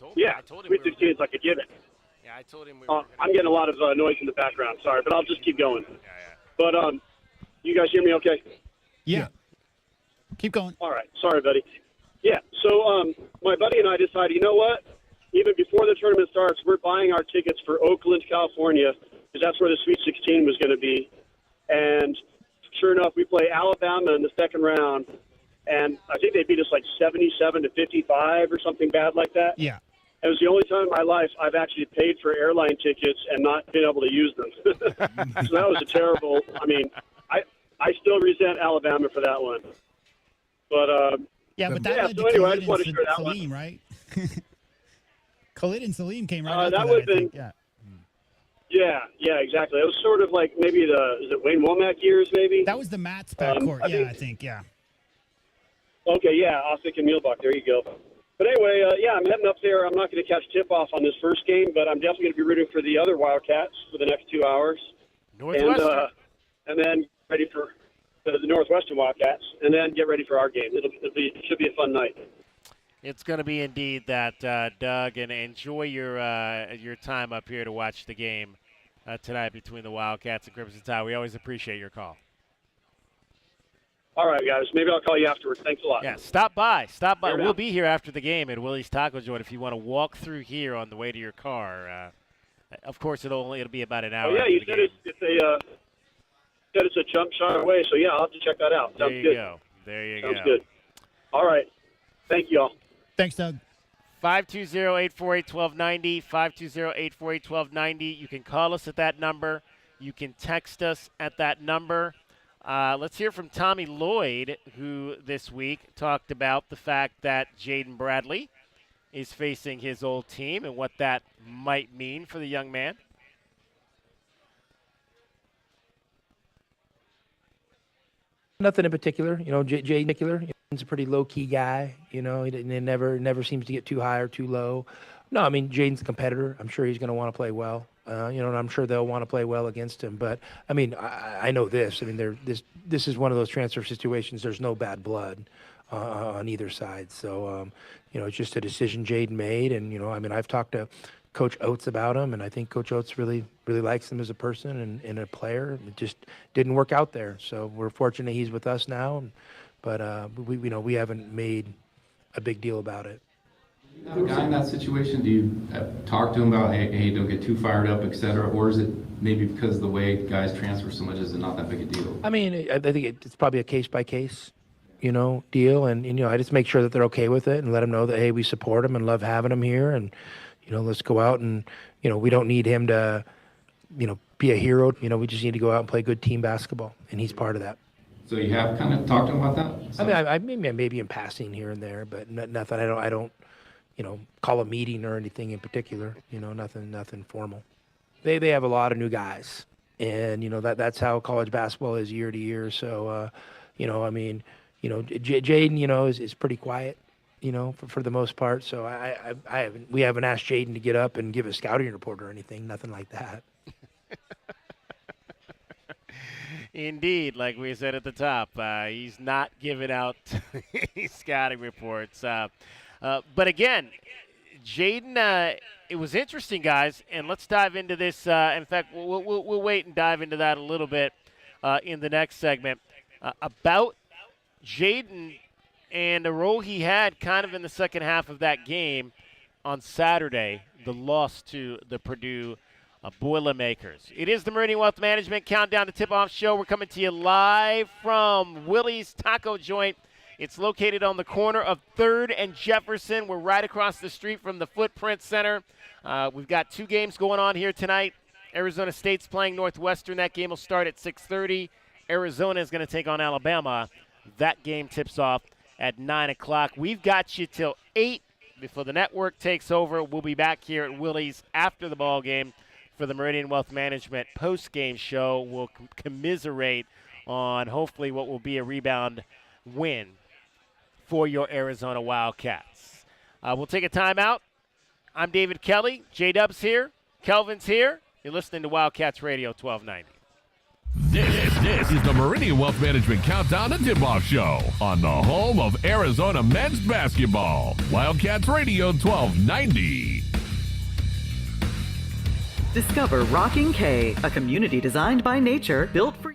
Speaker 9: 16 is like a given.
Speaker 3: Yeah, I told him
Speaker 9: I'm getting a lot of noise in the background. Sorry, but I'll just keep going. But you guys hear me okay?
Speaker 6: Yeah. Keep going.
Speaker 9: All right. Sorry, buddy. Yeah. So my buddy and I decided, you know what? Even before the tournament starts, we're buying our tickets for Oakland, California, because that's where the Sweet 16 was going to be. And sure enough, we play Alabama in the second round. and I think they beat us like 77-55 or something bad like that.
Speaker 6: Yeah.
Speaker 9: It was the only time in my life I've actually paid for airline tickets and not been able to use them. So that was a terrible. I mean, I still resent Alabama for that one. But
Speaker 6: Yeah, but that led
Speaker 9: so
Speaker 6: to
Speaker 9: anyway, I
Speaker 6: Khalid
Speaker 9: just wanted to
Speaker 6: and
Speaker 9: share that
Speaker 6: Salim,
Speaker 9: one.
Speaker 6: right? Khalid and Salim came right after
Speaker 9: That
Speaker 6: that,
Speaker 9: would have
Speaker 6: I think.
Speaker 9: been.
Speaker 6: Yeah.
Speaker 9: Yeah, exactly. It was sort of like maybe is it Wayne Womack years, maybe?
Speaker 6: That was the Mats backcourt. I think. Yeah.
Speaker 9: Okay, yeah, Ostic and Mielbach. There you go. But anyway, I'm heading up there. I'm not going to catch tip-off on this first game, but I'm definitely going to be rooting for the other Wildcats for the next 2 hours.
Speaker 3: Northwestern.
Speaker 9: And then ready for the Northwestern Wildcats, and then get ready for our game. It should be a fun night.
Speaker 3: It's going to be indeed that, Doug, and enjoy your time up here to watch the game tonight between the Wildcats and Crimson Tide. We always appreciate your call.
Speaker 9: All right, guys. Maybe I'll call you afterwards. Thanks a lot.
Speaker 3: Yeah, stop by.
Speaker 9: Fair
Speaker 3: We'll
Speaker 9: enough.
Speaker 3: be here after the game at Willie's Taco Joint if you want to walk through here on the way to your car. Of course, it'll be about an hour.
Speaker 9: Oh, yeah,
Speaker 3: after
Speaker 9: you
Speaker 3: the
Speaker 9: said
Speaker 3: game.
Speaker 9: it's a jump shot away, so yeah, I'll have to check that out.
Speaker 3: There
Speaker 9: Sounds
Speaker 3: you
Speaker 9: good.
Speaker 3: go. There you
Speaker 9: Sounds
Speaker 3: go.
Speaker 9: good. All right. Thank you all.
Speaker 6: Thanks, Doug.
Speaker 3: 520-848-1290, 520-848-1290. You can call us at that number. You can text us at that number. Let's hear from Tommy Lloyd, who this week talked about the fact that Jaden Bradley is facing his old team and what that might mean for the young man.
Speaker 5: Nothing in particular. Jay Nicular, he's a pretty low-key guy. He never seems to get too high or too low. No, I mean, Jaden's a competitor. I'm sure he's going to want to play well. And I'm sure they'll want to play well against him. But, I mean, I know this. I mean, this is one of those transfer situations. There's no bad blood on either side. So, it's just a decision Jaden made. And, I mean, I've talked to Coach Oates about him, and I think Coach Oates really likes him as a person and a player. It just didn't work out there. So we're fortunate he's with us now. But we haven't made a big deal about it.
Speaker 16: A guy in that situation, do you talk to him about, hey, don't get too fired up, et cetera, or is it maybe because of the way guys transfer so much, is it not that big a deal?
Speaker 5: I mean, I think it's probably a case-by-case, deal. And, I just make sure that they're okay with it and let them know that, hey, we support them and love having them here. And, let's go out and, we don't need him to, be a hero. We just need to go out and play good team basketball. And he's part of that.
Speaker 16: So you have kind of talked to him about that?
Speaker 5: So. I mean, maybe in passing here and there, but nothing. I don't, call a meeting or anything in particular. Nothing formal. They have a lot of new guys, and that's how college basketball is year to year. So, I mean, Jaden, is pretty quiet, for the most part. So we haven't asked Jaden to get up and give a scouting report or anything. Nothing like that.
Speaker 3: Indeed, like we said at the top, he's not giving out scouting reports. But again, Jaden, it was interesting, guys, and let's dive into this. In fact, we'll wait and dive into that a little bit in the next segment about Jaden and the role he had kind of in the second half of that game on Saturday, the loss to the Purdue Boilermakers. It is the Meridian Wealth Management Countdown to Tip-Off Show. We're coming to you live from Willie's Taco Joint. It's located on the corner of 3rd and Jefferson. We're right across the street from the Footprint Center. We've got 2 games going on here tonight. Arizona State's playing Northwestern. That game will start at 6:30. Arizona is going to take on Alabama. That game tips off at 9 o'clock. We've got you till 8 before the network takes over. We'll be back here at Willie's after the ball game for the Meridian Wealth Management post-game show. We'll commiserate on hopefully what will be a rebound win for your Arizona Wildcats. We'll take a timeout. I'm David Kelly. J-Dub's here. Kelvin's here. You're listening to Wildcats Radio 1290.
Speaker 1: This is the Meridian Wealth Management Countdown to Tip-Off Show on the home of Arizona men's basketball. Wildcats Radio 1290.
Speaker 10: Discover Rocking K, a community designed by nature, built for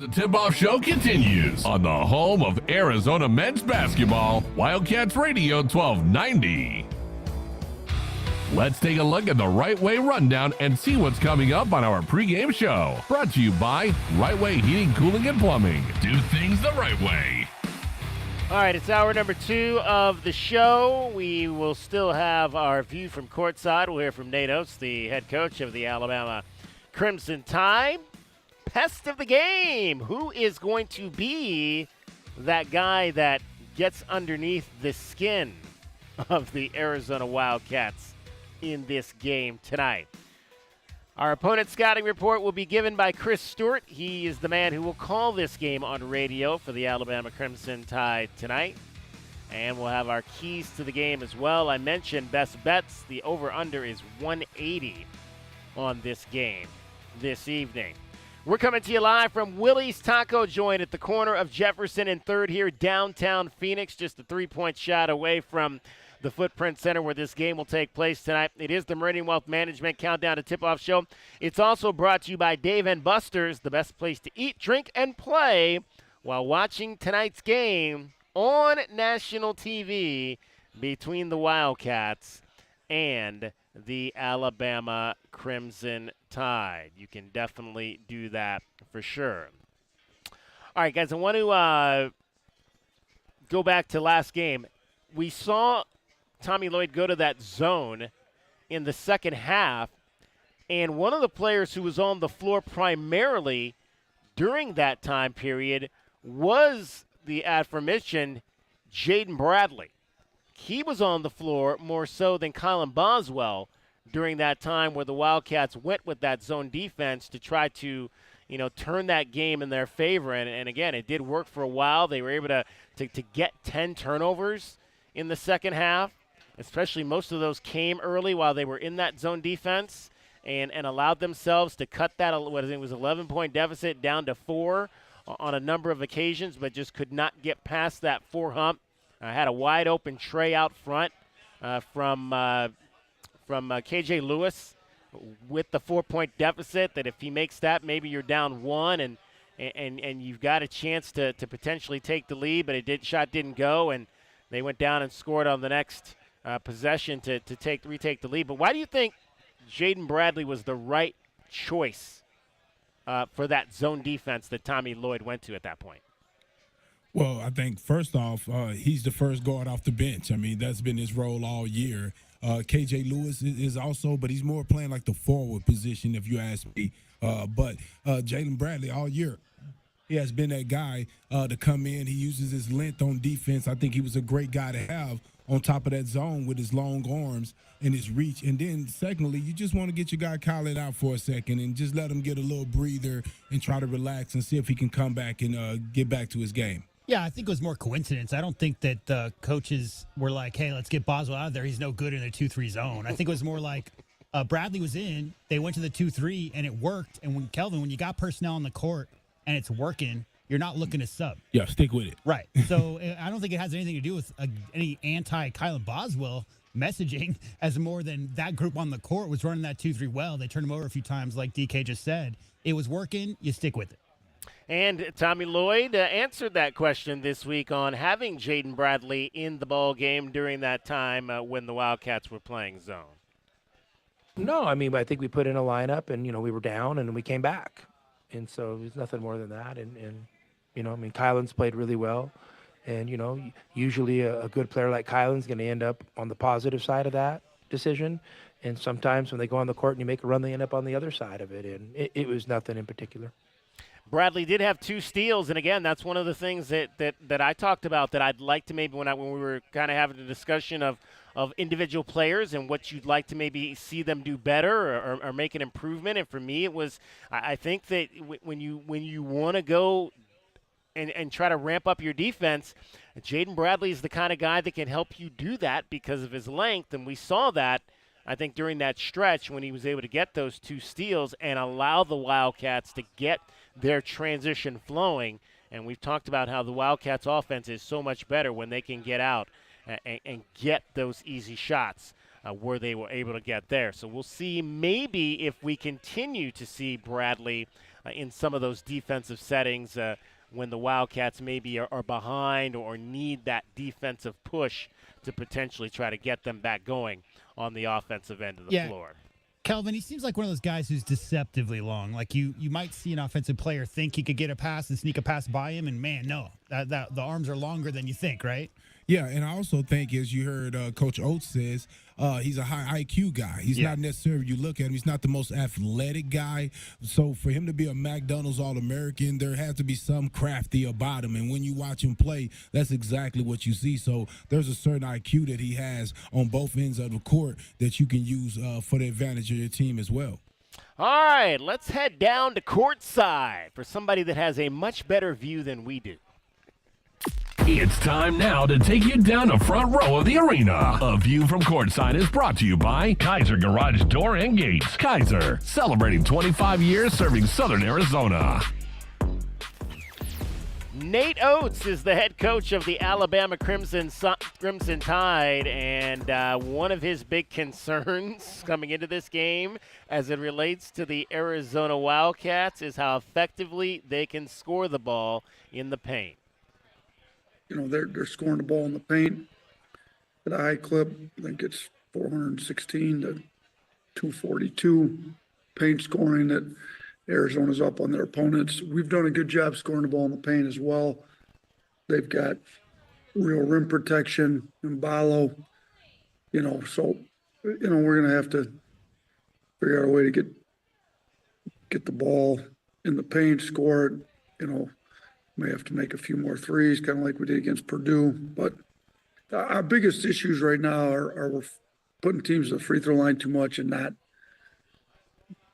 Speaker 1: The Tipoff Show continues on the home of Arizona men's basketball, Wildcats Radio 1290. Let's take a look at the Right Way rundown and see what's coming up on our pregame show. Brought to you by Right Way Heating, Cooling, and Plumbing. Do things the right way.
Speaker 3: All right, it's hour number 2 of the show. We will still have our view from courtside. We'll hear from Nate Oates, the head coach of the Alabama Crimson Tide. Pest of the game. Who is going to be that guy that gets underneath the skin of the Arizona Wildcats in this game tonight? Our opponent scouting report will be given by Chris Stewart. He is the man who will call this game on radio for the Alabama Crimson Tide tonight. And we'll have our keys to the game as well. I mentioned best bets. The over-under is 180 on this game this evening. We're coming to you live from Willie's Taco Joint at the corner of Jefferson and 3rd here, downtown Phoenix, just a 3-point shot away from the Footprint Center where this game will take place tonight. It is the Meridian Wealth Management Countdown to Tip-Off Show. It's also brought to you by Dave & Buster's, the best place to eat, drink, and play while watching tonight's game on national TV between the Wildcats and the Alabama Crimson Tide. You can definitely do that for sure. All right, guys, I want to go back to last game. We saw Tommy Lloyd go to that zone in the second half, and one of the players who was on the floor primarily during that time period was the aforementioned Jaden Bradley. He was on the floor more so than Colin Boswell during that time where the Wildcats went with that zone defense to try to, turn that game in their favor. And again, it did work for a while. They were able to get 10 turnovers in the second half, especially most of those came early while they were in that zone defense and allowed themselves to cut that, what it was, 11-point deficit down to 4 on a number of occasions, but just could not get past that 4 hump. Had a wide open tray out front from KJ Lewis with the 4-point deficit. That if he makes that, maybe you're down 1 and you've got a chance to potentially take the lead. But shot didn't go, and they went down and scored on the next possession to retake the lead. But why do you think Jaden Bradley was the right choice for that zone defense that Tommy Lloyd went to at that point?
Speaker 4: Well, I think first off, he's the first guard off the bench. I mean, that's been his role all year. KJ Lewis is also, but he's more playing like the forward position, if you ask me. But Jalen Bradley all year, he has been that guy to come in. He uses his length on defense. I think he was a great guy to have on top of that zone with his long arms and his reach. And then secondly, you just want to get your guy Colin out for a second and just let him get a little breather and try to relax and see if he can come back and get back to his game.
Speaker 6: Yeah, I think it was more coincidence. I don't think that the coaches were like, hey, let's get Boswell out of there. He's no good in the 2-3 zone. I think it was more like Bradley was in, they went to the 2-3, and it worked. And when you got personnel on the court and it's working, you're not looking to sub.
Speaker 4: Yeah, stick with it.
Speaker 6: Right. So I don't think it has anything to do with any anti-Kylan Boswell messaging as more than that group on the court was running that 2-3 well. They turned him over a few times, like DK just said. It was working. You stick with it.
Speaker 3: And Tommy Lloyd answered that question this week on having Jaden Bradley in the ball game during that time when the Wildcats were playing zone.
Speaker 5: No, I mean, I think we put in a lineup and, we were down and we came back. And so it was nothing more than that. And Kylan's played really well. And, usually a good player like Kylan's going to end up on the positive side of that decision. And sometimes when they go on the court and you make a run, they end up on the other side of it. And it was nothing in particular.
Speaker 3: Bradley did have 2 steals, and again, that's one of the things that I talked about that I'd like to maybe when we were kind of having a discussion of individual players and what you'd like to maybe see them do better or make an improvement. And for me, it was I think that when you want to go and try to ramp up your defense, Jaden Bradley is the kind of guy that can help you do that because of his length, and we saw that. I think during that stretch when he was able to get those 2 steals and allow the Wildcats to get their transition flowing. And we've talked about how the Wildcats offense is so much better when they can get out and get those easy shots. where they were able to get there. So we'll see maybe if we continue to see Bradley in some of those defensive settings when the Wildcats maybe are behind or need that defensive push to potentially try to get them back going on the offensive end of the floor.
Speaker 6: Kelvin, he seems like one of those guys who's deceptively long. Like you might see an offensive player think he could get a pass and sneak a pass by him, and man, no, that the arms are longer than you think, right?
Speaker 4: Yeah, and I also think, as you heard Coach Oates says, he's a high IQ guy. He's not necessarily, you look at him, he's not the most athletic guy. So for him to be a McDonald's All-American, there has to be some crafty about him. And when you watch him play, that's exactly what you see. So there's a certain IQ that he has on both ends of the court that you can use for the advantage of your team as well.
Speaker 3: All right, let's head down to courtside for somebody that has a much better view than we do.
Speaker 1: It's time now to take you down the front row of the arena. A view from courtside is brought to you by Kaiser Garage Door and Gates. Kaiser, celebrating 25 years serving Southern Arizona.
Speaker 3: Nate Oates is the head coach of the Alabama Crimson Tide, and one of his big concerns coming into this game as it relates to the Arizona Wildcats is how effectively they can score the ball in the paint.
Speaker 15: You know, they're scoring the ball in the paint at a high clip. I think it's 416 to 242 paint scoring that Arizona's up on their opponents. We've done a good job scoring the ball in the paint as well. They've got real rim protection and Ballo, you know, so, you know, we're going to have to figure out a way to get the ball in the paint, score it, you know. May have to make a few more threes, kind of like we did against Purdue. But our biggest issues right now are we're putting teams to the free throw line too much and not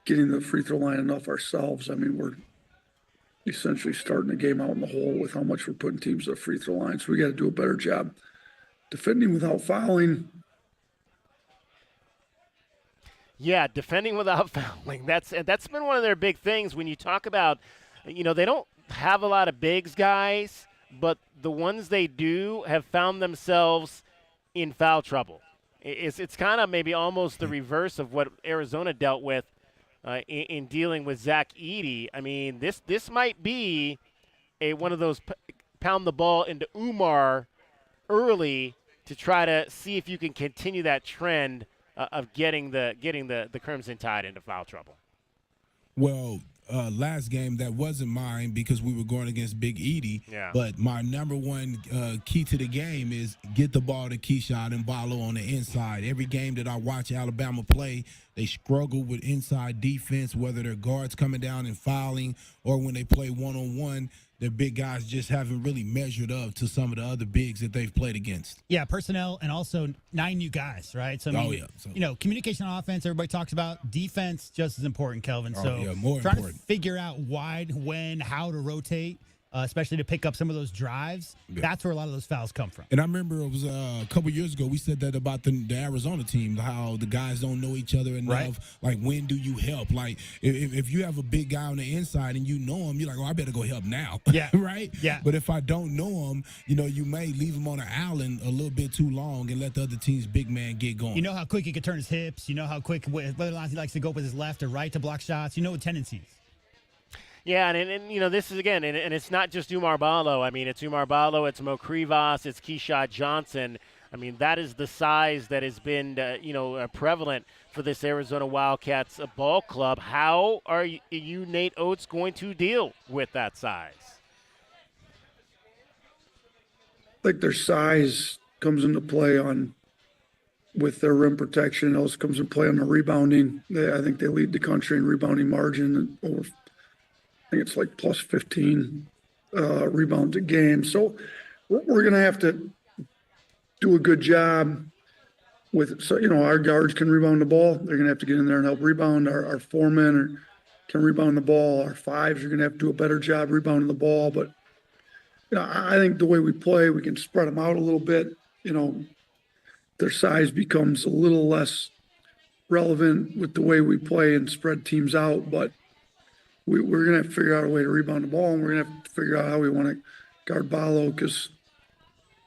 Speaker 15: getting the free throw line enough ourselves. I mean, we're essentially starting the game out in the hole with how much we're putting teams to the free throw line. So we got to do a better job defending without fouling.
Speaker 3: Yeah, defending without fouling. That's been one of their big things when you talk about, you know, they don't have a lot of bigs guys, but the ones they do have found themselves in foul trouble. It's kind of maybe almost the reverse of what Arizona dealt with in dealing with Zach Edey. I mean, this might be one of those pound the ball into Umar early to try to see if you can continue that trend of getting the Crimson Tide into foul trouble.
Speaker 4: Well, last game, that wasn't mine because we were going against Big Edie.
Speaker 3: Yeah.
Speaker 4: But my number one key to the game is get the ball to Keyshawn and Ballo on the inside. Every game that I watch Alabama play, they struggle with inside defense, whether they're guards coming down and fouling or when they play one-on-one. The big guys just haven't really measured up to some of the other bigs that they've played against.
Speaker 6: Yeah, personnel and also 9 new guys, right? So, I mean, you know, communication on offense, everybody talks about. Defense, just as important, Kelvin. So
Speaker 4: more
Speaker 6: trying
Speaker 4: important.
Speaker 6: to figure out why, when, how to rotate, especially to pick up some of those drives, that's where a lot of those fouls come from.
Speaker 4: And I remember it was a couple years ago, we said that about the Arizona team, how the guys don't know each other enough.
Speaker 6: Right.
Speaker 4: Like, when do you help? Like, if you have a big guy on the inside and you know him, you're like, oh, I better go help now.
Speaker 6: Yeah.
Speaker 4: Right?
Speaker 6: Yeah.
Speaker 4: But if I don't know him, you know, you may leave him on an island a little bit too long and let the other team's big man get going.
Speaker 6: You know how quick he can turn his hips. You know how quick, whether or not he likes to go with his left or right to block shots. You know the tendencies.
Speaker 3: Yeah, and you know, this is, again, and it's not just Umar Ballo. I mean, it's Umar Ballo, it's Mo Krivas, it's Keyshawn Johnson. I mean, that is the size that has been, prevalent for this Arizona Wildcats ball club. How are you, Nate Oates, going to deal with that size?
Speaker 15: I think their size comes into play with their rim protection. It also comes into play on the rebounding. I think they lead the country in rebounding margin over, I think it's like plus 15 rebounds a game. So we're going to have to do a good job with, so, you know, our guards can rebound the ball. They're going to have to get in there and help rebound. Our foremen can rebound the ball. Our fives are going to have to do a better job rebounding the ball. But, you know, I think the way we play, we can spread them out a little bit. You know, their size becomes a little less relevant with the way we play and spread teams out. But we're going to have to figure out a way to rebound the ball, and we're going to have to figure out how we want to guard Ballo because,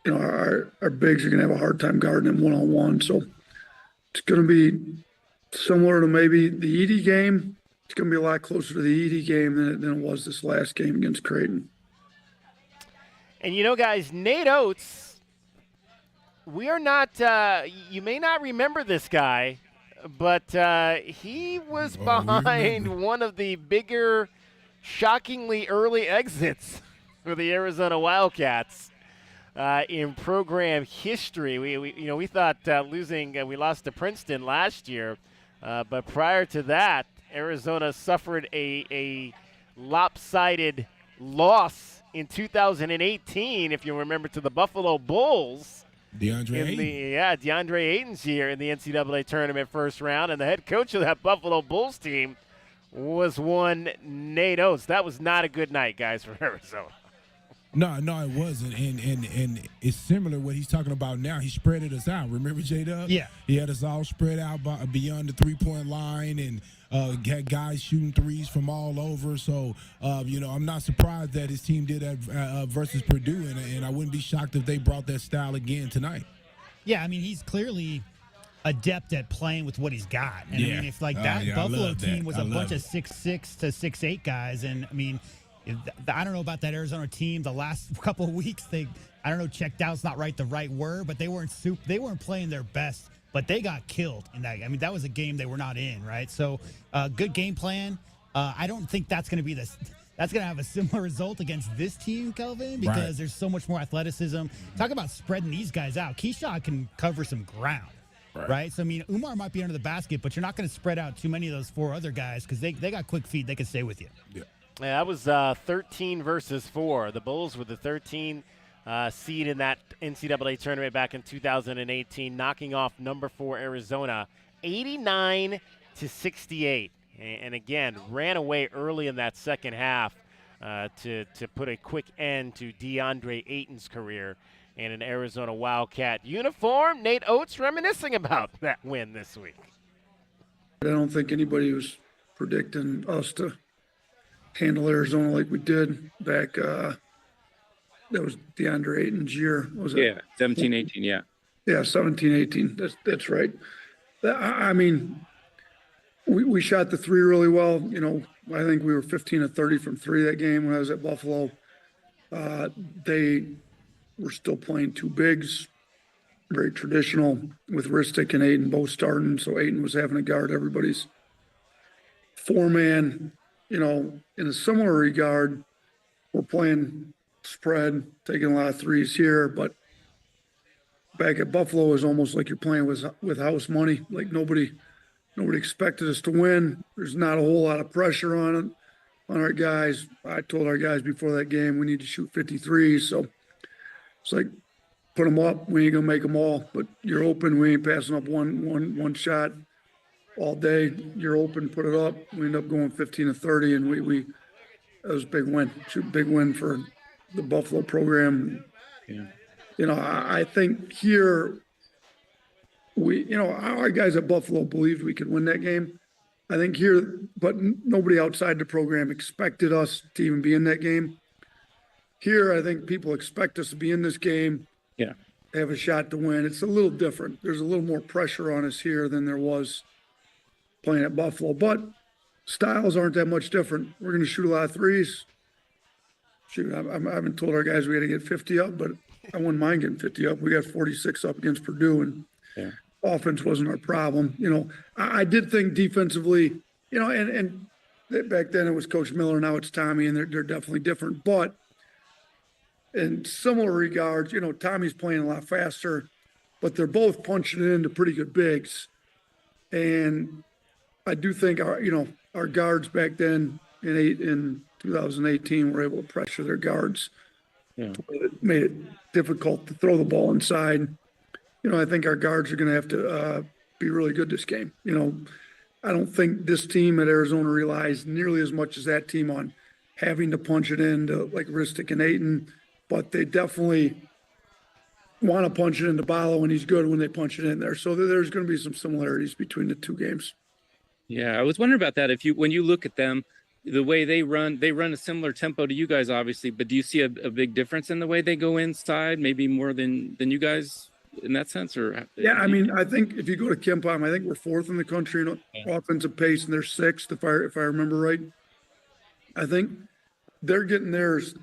Speaker 15: you know, our bigs are going to have a hard time guarding him one-on-one. So It's going to be similar to maybe the Edie game. It's going to be a lot closer to the Edie game than it was this last game against Creighton.
Speaker 3: And guys, Nate Oates, we are not, you may not remember this guy, but he was behind one of the bigger, shockingly early exits for the Arizona Wildcats in program history. We thought we lost to Princeton last year, but prior to that, Arizona suffered a lopsided loss in 2018, if you remember, to the Buffalo Bulls. DeAndre Ayton's year in the NCAA tournament first round, and the head coach of that Buffalo Bulls team was one Nate Oates. That was not a good night, guys, for Arizona.
Speaker 4: No, it wasn't, and it's similar what he's talking about now. He spreaded us out. Remember, J-Dub?
Speaker 6: Yeah.
Speaker 4: He had us all spread out beyond the three-point line, and had guys shooting threes from all over. So, I'm not surprised that his team did that versus Purdue, and I wouldn't be shocked if they brought that style again tonight.
Speaker 6: Yeah, I mean, he's clearly adept at playing with what he's got. And, I mean, if, that Buffalo team was a bunch of 6'6" to 6'8" guys, and, I mean, I don't know about that Arizona team. The last couple of weeks, checked out's not the right word, but they weren't playing their best. But they got killed in that. I mean, that was a game they were not in, right? So, good game plan. I don't think that's going to be that's going to have a similar result against this team, Kelvin, because there's so much more athleticism. Talk about spreading these guys out. Keyshaw can cover some ground, right? So, I mean, Umar might be under the basket, but you're not going to spread out too many of those four other guys because they got quick feet. They can stay with you.
Speaker 4: Yeah.
Speaker 3: Yeah, that was 13 versus 4. The Bulls were the 13 seed in that NCAA tournament back in 2018, knocking off number 4 Arizona 89-68. And again, ran away early in that second half to put a quick end to DeAndre Ayton's career in an Arizona Wildcat uniform. Nate Oates reminiscing about that win this week.
Speaker 15: I don't think anybody was predicting us to handle Arizona like we did back. That was DeAndre Ayton's year. Was it?
Speaker 11: Yeah, 17-18, yeah.
Speaker 15: Yeah, 17-18. That's right. I mean, we shot the three really well. I think we were 15 of 30 from three that game when I was at Buffalo. They were still playing two bigs, very traditional, with Ristic and Ayton both starting. So Ayton was having to guard everybody's four-man. In a similar regard, we're playing spread, taking a lot of threes here, but back at Buffalo is almost like you're playing with house money. Like nobody expected us to win. There's not a whole lot of pressure on our guys. I told our guys before that game we need to shoot 53. So it's like put them up. We ain't gonna make them all, but you're open. We ain't passing up one shot all day. You're open, put it up. We end up going 15 to 30, and we that was a big win. Big win for the Buffalo program.
Speaker 11: Yeah.
Speaker 15: I think here our guys at Buffalo believed we could win that game. I think here, but nobody outside the program expected us to even be in that game. Here, I think people expect us to be in this game.
Speaker 11: Yeah.
Speaker 15: Have a shot to win. It's a little different. There's a little more pressure on us here than there was playing at Buffalo, but styles aren't that much different. We're going to shoot a lot of threes. Shoot, I haven't told our guys we got to get 50 up, but I wouldn't mind getting 50 up. We got 46 up against Purdue, and offense wasn't our problem. I did think defensively, and back then it was Coach Miller, now it's Tommy, and they're definitely different. But in similar regards, Tommy's playing a lot faster, but they're both punching it into pretty good bigs. And I do think our guards back then in 2018 were able to pressure their guards.
Speaker 11: Yeah.
Speaker 15: It made it difficult to throw the ball inside. I think our guards are going to have to be really good this game. I don't think this team at Arizona relies nearly as much as that team on having to punch it into like Ristic and Ayton, but they definitely want to punch it into Ballo, and he's good when they punch it in there. So there's going to be some similarities between the two games.
Speaker 11: Yeah, I was wondering about that. When you look at them, the way they run a similar tempo to you guys, obviously, but do you see a big difference in the way they go inside, maybe more than you guys in that sense, or?
Speaker 15: Yeah, I mean, I think if you go to Kimpom, I think we're fourth in the country in offensive pace, and they're sixth, if I remember right. I think they're getting theirs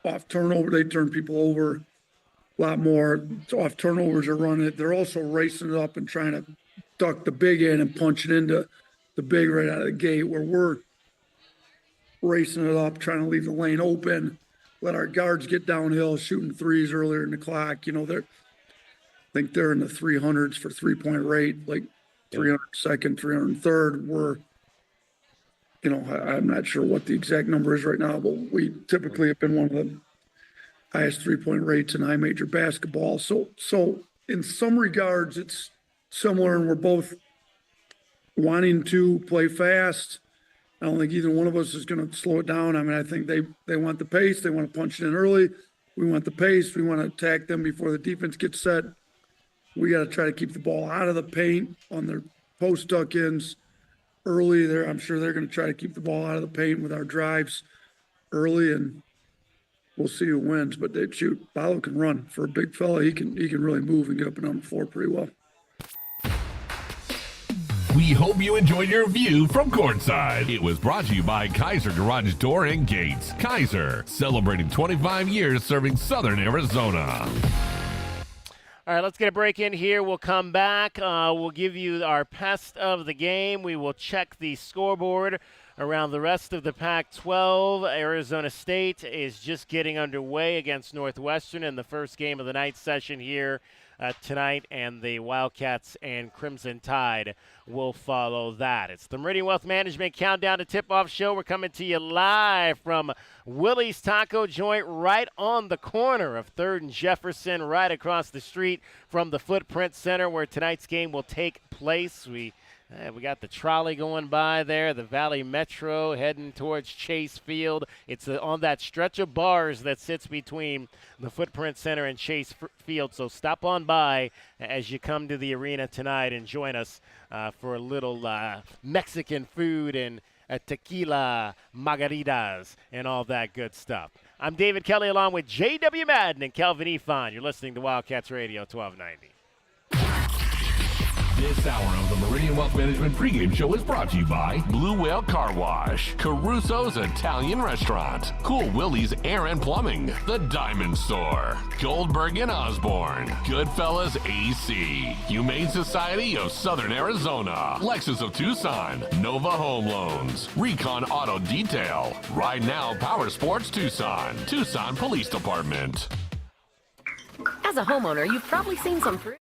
Speaker 15: off turnover. They turn people over a lot more. Off turnovers are running it. They're also racing it up and trying to duck the big end and punch it into the big right out of the gate, where we're racing it up, trying to leave the lane open, let our guards get downhill, shooting threes earlier in the clock. You know, I think they're in the 300s for 3-point rate, like 302nd, 303rd. We're, you know, I'm not sure what the exact number is right now, but we typically have been one of the highest 3-point rates in high major basketball. So in some regards, it's similar, and we're both wanting to play fast. I don't think either one of us is going to slow it down. I mean, I think they want the pace. They want to punch it in early. We want the pace. We want to attack them before the defense gets set. We got to try to keep the ball out of the paint on their post duck-ins early. I'm sure they're going to try to keep the ball out of the paint with our drives early, and we'll see who wins. But they shoot. Paolo can run. For a big fella, he can really move and get up and down the floor pretty well.
Speaker 1: We hope you enjoyed your view from courtside. It was brought to you by Kaiser Garage Door and Gates. Kaiser, celebrating 25 years serving Southern Arizona.
Speaker 3: All right, let's get a break in here. We'll come back. We'll give you our best of the game. We will check the scoreboard around the rest of the Pac-12. Arizona State is just getting underway against Northwestern in the first game of the night session here tonight, and the Wildcats and Crimson Tide will follow that. It's the Meridian Wealth Management Countdown to Tip-Off Show. We're coming to you live from Willie's Taco Joint right on the corner of 3rd and Jefferson, right across the street from the Footprint Center where tonight's game will take place. We got the trolley going by there, the Valley Metro heading towards Chase Field. It's on that stretch of bars that sits between the Footprint Center and Chase Field. So stop on by as you come to the arena tonight and join us for a little Mexican food and tequila margaritas and all that good stuff. I'm David Kelly along with J.W. Madden and Kelvin Efon. You're listening to Wildcats Radio 1290.
Speaker 1: This hour of the Meridian Wealth Management pregame show is brought to you by Blue Whale Car Wash, Caruso's Italian Restaurant, Cool Willie's Air and Plumbing, The Diamond Store, Goldberg and Osborne, Goodfellas AC, Humane Society of Southern Arizona, Lexus of Tucson, Nova Home Loans, Recon Auto Detail, Ride Now Power Sports Tucson, Tucson Police Department.
Speaker 12: As a homeowner, you've probably seen some fruit.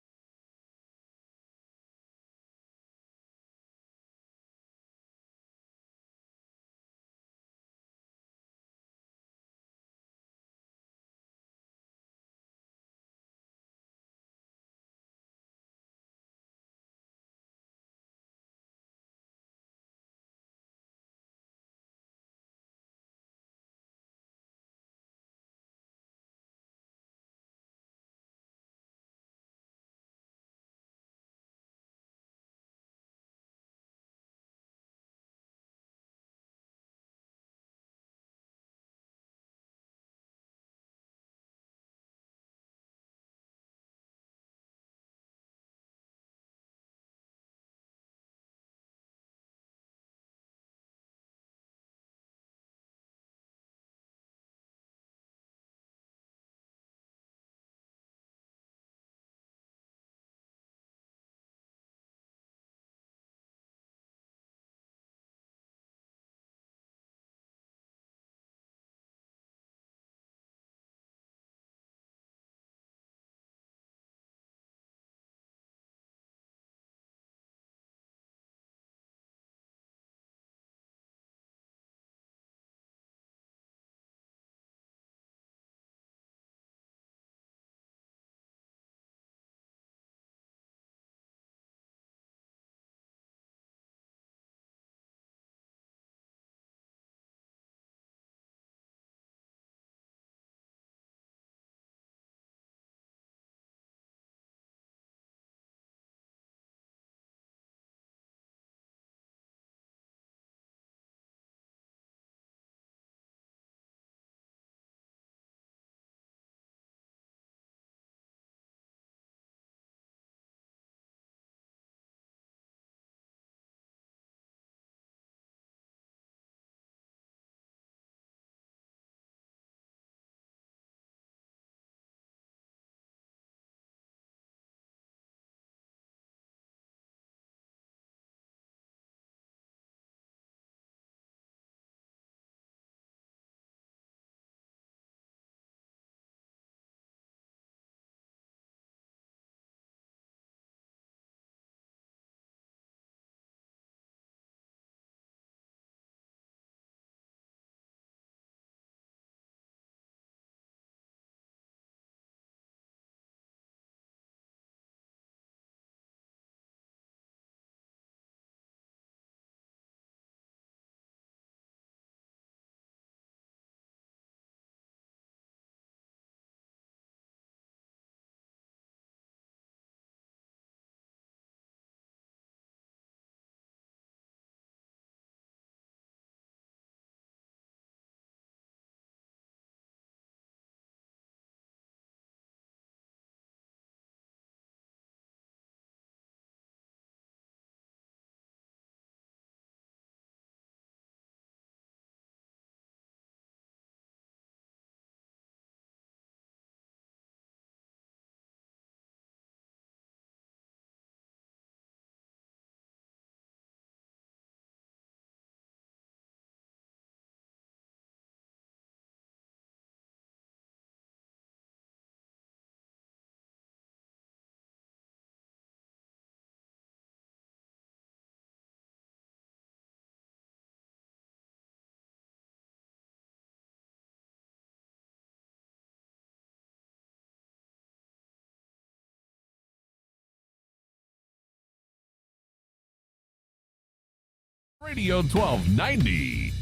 Speaker 1: Radio 1290.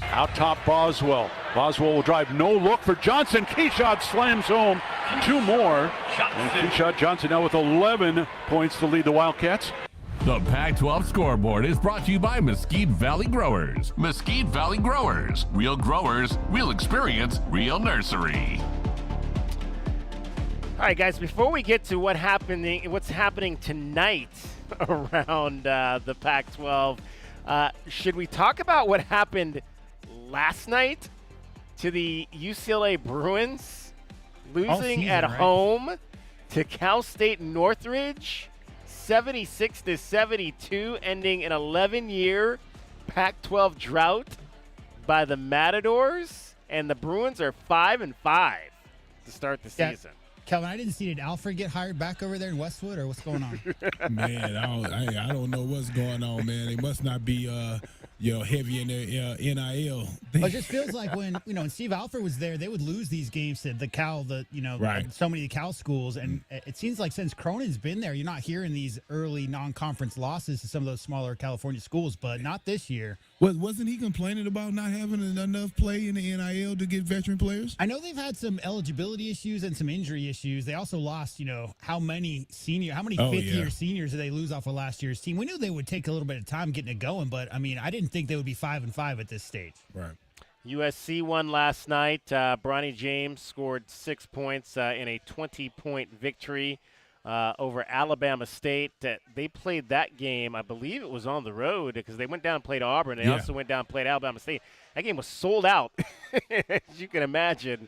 Speaker 13: Out top Boswell. Boswell will drive, no look for Johnson. Keyshot slams home 2 more. And Keyshot Johnson now with 11 points to lead the Wildcats.
Speaker 1: The Pac-12 scoreboard is brought to you by Mesquite Valley Growers. Mesquite Valley Growers. Real growers, real experience, real nursery.
Speaker 3: All right, guys, before we get to what's happening tonight around the Pac-12, should we talk about what happened last night to the UCLA Bruins, losing
Speaker 6: season,
Speaker 3: at
Speaker 6: right?
Speaker 3: home to Cal State Northridge, 76-72, ending an 11-year Pac-12 drought by the Matadors, and the Bruins are 5-5 to start the season.
Speaker 6: Kelvin, I didn't see, did Alfred get hired back over there in Westwood, or what's going on?
Speaker 4: Man, I don't know what's going on, man. They must not be heavy in their NIL.
Speaker 6: It just feels like when Steve Alford was there, they would lose these games to the Cal,
Speaker 4: Right.
Speaker 6: so many Cal schools, and it seems like since Cronin's been there, you're not hearing these early non-conference losses to some of those smaller California schools, but not this year.
Speaker 4: Wasn't he complaining about not having enough play in the NIL to get veteran players?
Speaker 6: I know they've had some eligibility issues and some injury issues. They also lost, how many fifth-year seniors did they lose off of last year's team? We knew they would take a little bit of time getting it going, but, I didn't think they would be 5-5 at this stage.
Speaker 4: Right.
Speaker 3: USC won last night. Bronny James scored 6 points in a 20-point victory over Alabama State. They played that game, I believe it was on the road, because they went down and played Auburn. They also went down and played Alabama State. That game was sold out, as you can imagine.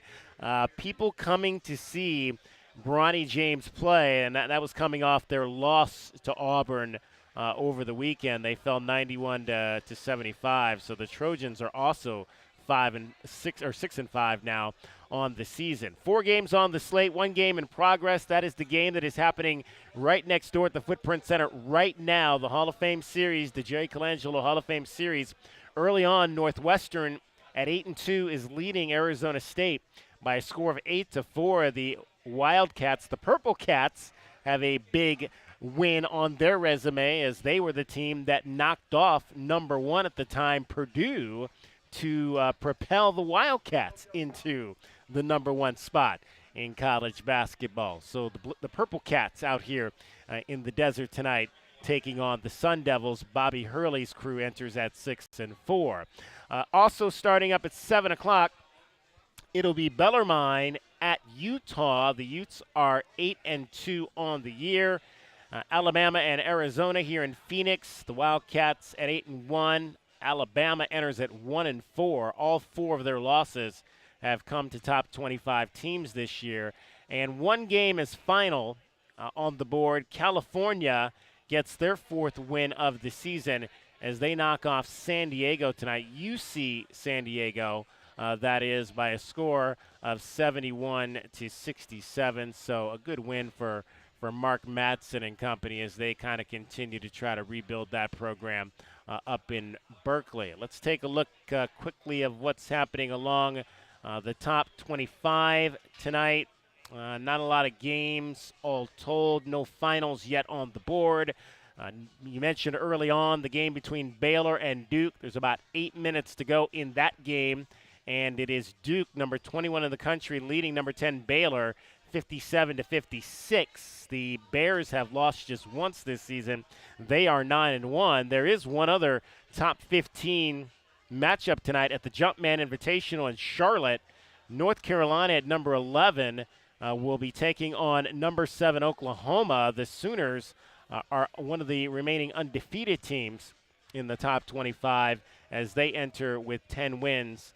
Speaker 3: People coming to see Bronny James play, and that was coming off their loss to Auburn over the weekend. They fell 91-75. So the Trojans are also 6-5 now on the season. 4 games on the slate, 1 game in progress. That is the game that is happening right next door at the Footprint Center right now. The Hall of Fame Series, the Jerry Colangelo Hall of Fame Series. Early on, Northwestern at 8-2 is leading Arizona State by a score of 8-4. The Wildcats, the Purple Cats, have a big win on their resume as they were the team that knocked off number 1 at the time, Purdue, to propel the Wildcats into the number 1 spot in college basketball. So the Purple Cats out here in the desert tonight taking on the Sun Devils. Bobby Hurley's crew enters at 6-4. Also starting up at 7 o'clock, it'll be Bellarmine at Utah. The Utes are 8-2 on the year. Alabama and Arizona here in Phoenix. The Wildcats at 8-1. Alabama enters at 1-4. All 4 of their losses have come to top 25 teams this year. And 1 game is final on the board. California gets their 4th win of the season as they knock off San Diego tonight. UC San Diego, that is, by a score of 71-67. So a good win for Mark Madsen and company as they kind of continue to try to rebuild that program up in Berkeley. Let's take a look quickly of what's happening along the top 25 tonight. Not a lot of games all told. No finals yet on the board. You mentioned early on the game between Baylor and Duke. There's about 8 minutes to go in that game, and it is Duke, number 21 in the country, leading number 10 Baylor 57-56. The Bears have lost just once this season. They are 9-1. There is one other top 15 matchup tonight at the Jumpman Invitational in Charlotte. North Carolina at number 11 will be taking on number 7 Oklahoma. The Sooners are one of the remaining undefeated teams in the top 25 as they enter with 10 wins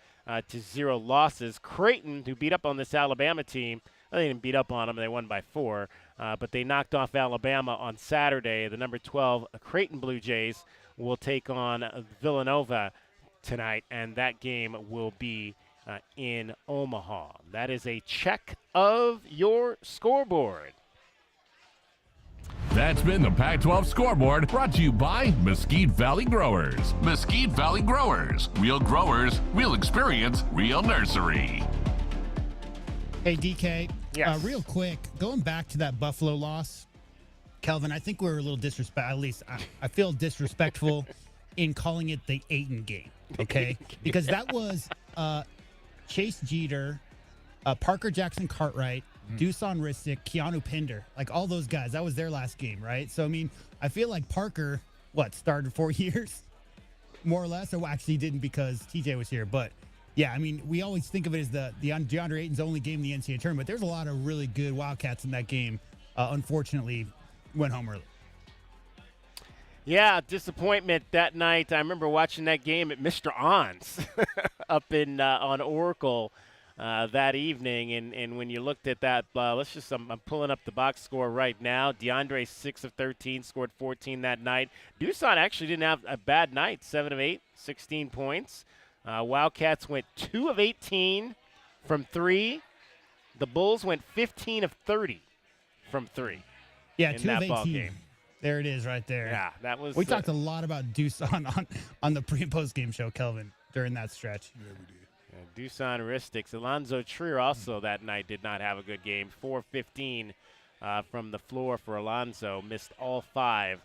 Speaker 3: to 0 losses. Creighton, who beat up on this Alabama team, they didn't beat up on them. They won by 4. But they knocked off Alabama on Saturday. The number 12 Creighton Blue Jays will take on Villanova tonight, and that game will be in Omaha. That is a check of your scoreboard.
Speaker 1: That's been the Pac-12 Scoreboard, brought to you by Mesquite Valley Growers. Mesquite Valley Growers. Real growers, real experience, real nursery.
Speaker 6: Hey, DK.
Speaker 3: Yes.
Speaker 6: Real quick, going back to that Buffalo loss, Kelvin, I think we're a little disrespectful. At least I feel disrespectful in calling it the Ayton game, okay? Because that was Chase Jeter, Parker Jackson Cartwright, Dusan Ristic, Keanu Pinder, like all those guys. That was their last game, right? So, I mean, I feel like Parker, started 4 years? More or less? Or actually didn't because TJ was here. But, yeah, I mean, we always think of it as the DeAndre Ayton's only game in the NCAA tournament. There's a lot of really good Wildcats in that game. Unfortunately, went home early.
Speaker 3: Yeah, disappointment that night. I remember watching that game at Mr. On's up in on Oracle that evening, and when you looked at that, I'm pulling up the box score right now. DeAndre 6 of 13, scored 14 that night. Dusan actually didn't have a bad night, 7 of 8, 16 points. Wildcats went 2 of 18 from 3. The Bulls went 15 of 30 from 3.
Speaker 6: Yeah,
Speaker 3: in
Speaker 6: 2
Speaker 3: that
Speaker 6: of
Speaker 3: ball
Speaker 6: 18.
Speaker 3: game.
Speaker 6: There it is right there.
Speaker 3: Yeah, that was.
Speaker 6: We talked a lot about Dusan on the pre- and post-game show, Kelvin, during that stretch.
Speaker 4: Yeah, we did.
Speaker 3: Dusan Ristics. Alonzo Trier also that night did not have a good game. 4-15 from the floor for Alonzo. Missed all 5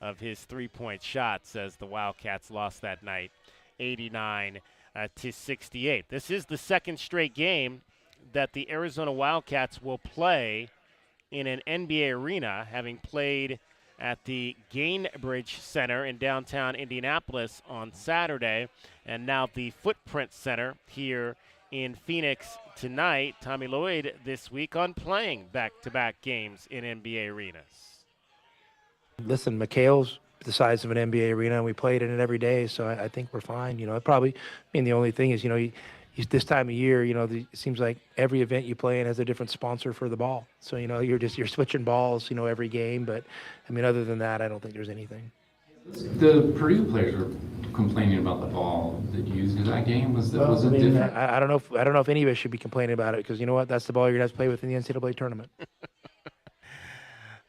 Speaker 3: of his three-point shots as the Wildcats lost that night, 89-68. This is the second straight game that the Arizona Wildcats will play in an NBA arena, having played at the Gainbridge Center in downtown Indianapolis on Saturday, and now the Footprint Center here in Phoenix tonight. Tommy Lloyd this week on playing back-to-back games in NBA arenas.
Speaker 5: Listen, McHale's the size of an NBA arena, and we played in it every day, so I think we're fine. The only thing is, this time of year, it seems like every event you play in has a different sponsor for the ball. So, you're switching balls, every game. But, other than that, I don't think there's anything.
Speaker 16: The Purdue players were complaining about the ball that you used in that game. Was it different?
Speaker 5: I don't know if any of us should be complaining about it because you know what? That's the ball you're going to have to play with in the NCAA tournament.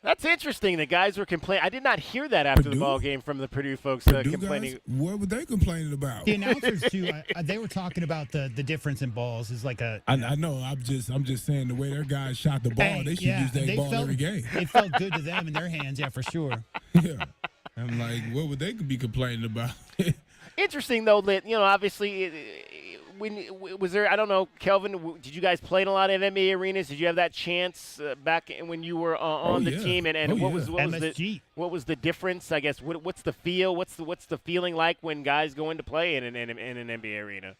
Speaker 3: That's interesting. The guys were complaining. I did not hear that after the ball game from the Purdue folks complaining.
Speaker 4: Guys? What were they complaining about?
Speaker 6: The announcers too. They were talking about the difference in balls is like a.
Speaker 4: I know. I'm just saying the way their guys shot the ball, they should use that ball every game.
Speaker 6: It felt good to them in their hands, yeah, for sure.
Speaker 4: Yeah, I'm like, what would they be complaining about?
Speaker 3: Interesting though that obviously. Was there? I don't know, Kelvin. Did you guys play in a lot of NBA arenas? Did you have that chance back when you were on the team? And what was the difference? I guess what's the feel? What's the feeling like when guys go into play in an NBA arena?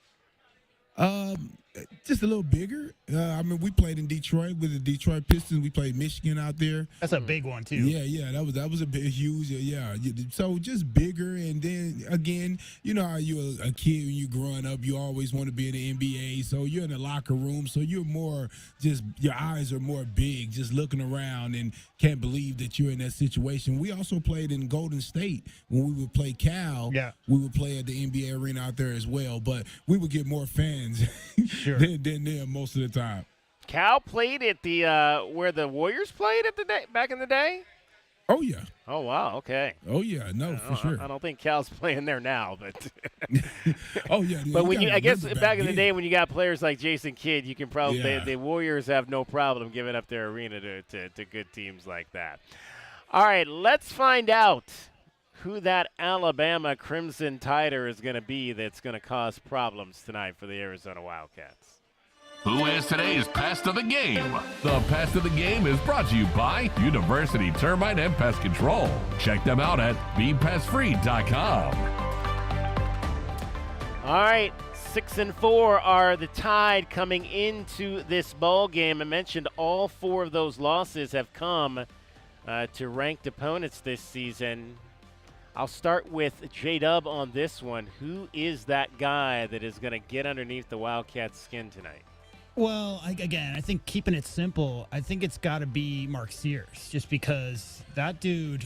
Speaker 4: Just a little bigger. We played in Detroit with the Detroit Pistons. We played Michigan out there.
Speaker 6: That's a big one too.
Speaker 4: Yeah, that was a big, huge. Yeah, so just bigger, and then again, how you're a kid when you're growing up, you always want to be in the NBA. So you're in the locker room, so you're more just your eyes are more big, just looking around and can't believe that you're in that situation. We also played in Golden State when we would play Cal.
Speaker 6: Yeah,
Speaker 4: we would play at the NBA arena out there as well, but we would get more fans.
Speaker 6: Sure.
Speaker 4: than them most of the time.
Speaker 3: Cal played at the where the Warriors played back in the day.
Speaker 4: Oh yeah.
Speaker 3: Oh wow. Okay.
Speaker 4: Oh yeah. No, for sure.
Speaker 3: I don't think Cal's playing there now, but.
Speaker 4: Oh yeah.
Speaker 3: But I guess back in the day when you got players like Jason Kidd, you can probably the Warriors have no problem giving up their arena to good teams like that. All right, let's find out who that Alabama Crimson Tider is going to be that's going to cause problems tonight for the Arizona Wildcats.
Speaker 1: Who is today's Pest of the Game? The Pest of the Game is brought to you by University Termite and Pest Control. Check them out at BePestFree.com.
Speaker 3: All right, 6-4 are the Tide coming into this ball game. I mentioned all 4 of those losses have come to ranked opponents this season. I'll start with J-Dub on this one. Who is that guy that is going to get underneath the Wildcats' skin tonight?
Speaker 6: Well, I think keeping it simple, I think it's got to be Mark Sears, just because that dude,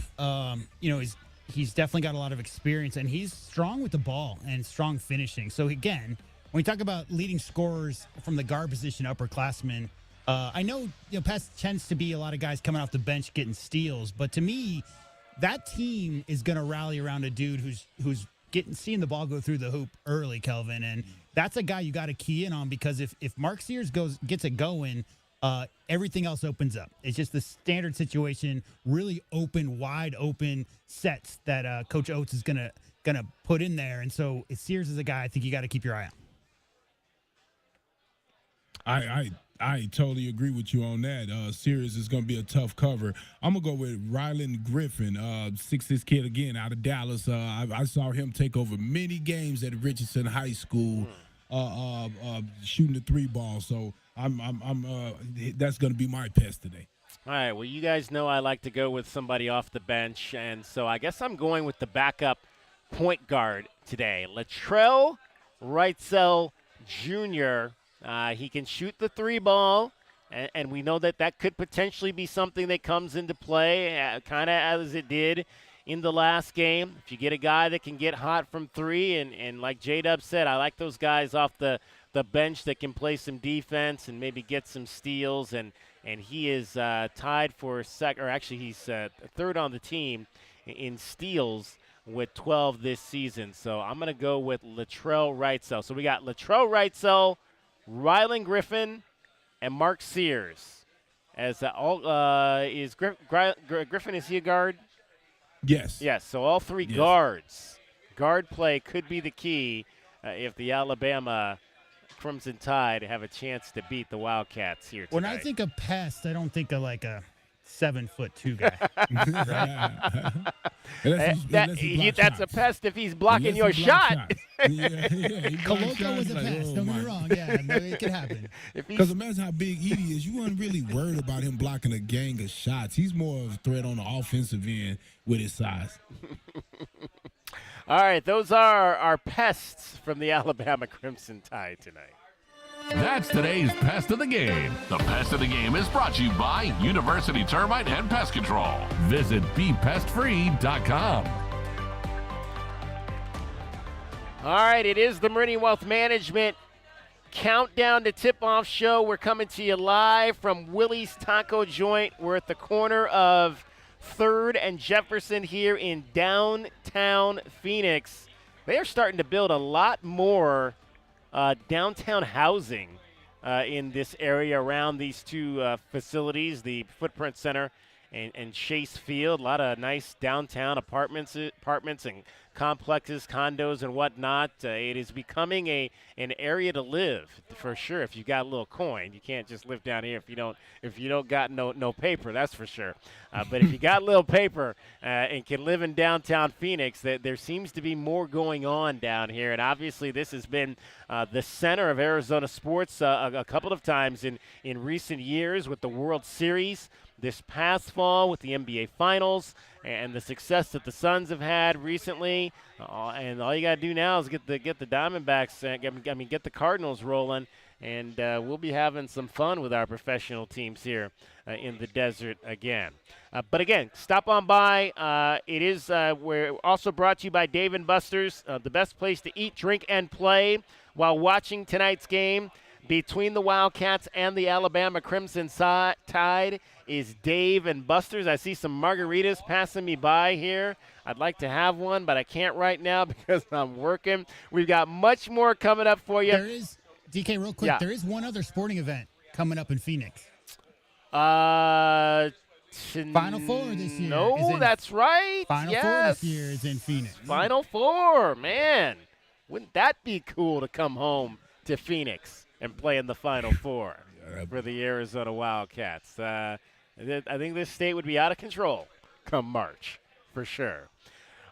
Speaker 6: he's definitely got a lot of experience, and he's strong with the ball and strong finishing. So, again, when we talk about leading scorers from the guard position, upperclassmen, I know past tends to be a lot of guys coming off the bench getting steals, but to me, that team is going to rally around a dude who's seeing the ball go through the hoop early, Kelvin, and that's a guy you got to key in on, because if Mark Sears gets it going, everything else opens up. It's just the standard situation, really open, wide open sets that Coach Oates is going to going to put in there. And so Sears is a guy I think you got to keep your eye on.
Speaker 4: I totally agree with you on that. Series is going to be a tough cover. I'm going to go with Rylan Griffin, 6'6" kid again out of Dallas. I saw him take over many games at Richardson High School, shooting the 3 ball. So that's going to be my pest today.
Speaker 3: All right, well, you guys know I like to go with somebody off the bench, and so I guess I'm going with the backup point guard today, Latrell Wrightsell Jr. He can shoot the 3 ball, and we know that could potentially be something that comes into play, kind of as it did in the last game. If you get a guy that can get hot from 3, and like J-Dub said, I like those guys off the bench that can play some defense and maybe get some steals, and he is tied for he's third on the team in steals with 12 this season. So I'm going to go with Latrell Wrightsell. So we got Latrell Wrightsell, Rylan Griffin, and Mark Sears. Is Griffin, is he a guard?
Speaker 4: Yes.
Speaker 3: Yes, so all 3 guards. Guard play could be the key if the Alabama Crimson Tide have a chance to beat the Wildcats here tonight.
Speaker 6: When I think of pest, I don't think of like a 7'2" guy.
Speaker 3: That's a pest if he's blocking your shot.
Speaker 6: Koloko was a pest. Don't get me wrong. Yeah, it could happen.
Speaker 4: Because imagine how big Edie is. You weren't really worried about him blocking a gang of shots. He's more of a threat on the offensive end with his size.
Speaker 3: All right, those are our pests from the Alabama Crimson Tide tonight.
Speaker 1: That's today's Pest of the Game. The Pest of the Game is brought to you by University Termite and Pest Control. Visit BePestFree.com.
Speaker 3: All right, it is the Meridian Wealth Management Countdown to Tip-Off show. We're coming to you live from Willie's Taco Joint. We're at the corner of 3rd and Jefferson here in downtown Phoenix. They are starting to build a lot more downtown housing in this area around these 2 facilities, the Footprint Center and Chase Field. A lot of nice downtown apartments and complexes, condos, and whatnot. It is becoming an area to live for sure. If you got a little coin, you can't just live down here if you don't got no paper. That's for sure. But if you got a little paper and can live in downtown Phoenix, there seems to be more going on down here. And obviously, this has been the center of Arizona sports a couple of times in recent years with the World Series. This past fall with the NBA Finals and the success that the Suns have had recently, and all you got to do now is get the Diamondbacks, get the Cardinals rolling, and we'll be having some fun with our professional teams here in the desert again. But again, stop on by. We're also brought to you by Dave & Buster's, the best place to eat, drink, and play while watching tonight's game between the Wildcats and the Alabama Crimson Tide is Dave & Buster's. I see some margaritas passing me by here. I'd like to have one, but I can't right now because I'm working. We've got much more coming up for you.
Speaker 6: There is, DK, real quick, There is one other sporting event coming up in Phoenix.
Speaker 3: Final
Speaker 6: 4 this year.
Speaker 3: No, that's right.
Speaker 6: Final 4 this year is in Phoenix.
Speaker 3: Final 4, man. Wouldn't that be cool to come home to Phoenix and play in the Final 4 for the Arizona Wildcats? I think this state would be out of control come March, for sure.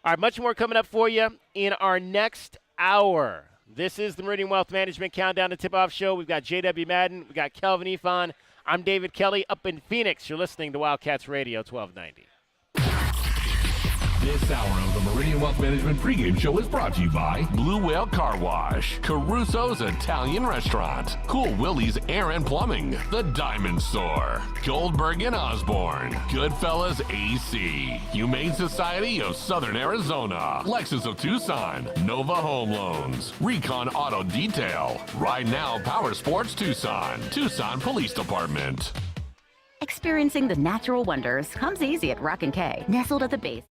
Speaker 3: All right, much more coming up for you in our next hour. This is the Meridian Wealth Management Countdown to Tip-Off show. We've got J.W. Madden. We've got Kelvin Ifan. I'm David Kelly up in Phoenix. You're listening to Wildcats Radio 1290.
Speaker 1: This hour of the Meridian Wealth Management pregame show is brought to you by Blue Whale Car Wash, Caruso's Italian Restaurant, Cool Willie's Air and Plumbing, The Diamond Store, Goldberg and Osborne, Goodfellas AC, Humane Society of Southern Arizona, Lexus of Tucson, Nova Home Loans, Recon Auto Detail, Ride Now Power Sports Tucson Police Department.
Speaker 12: Experiencing the natural wonders comes easy at Rock & K, nestled at the base.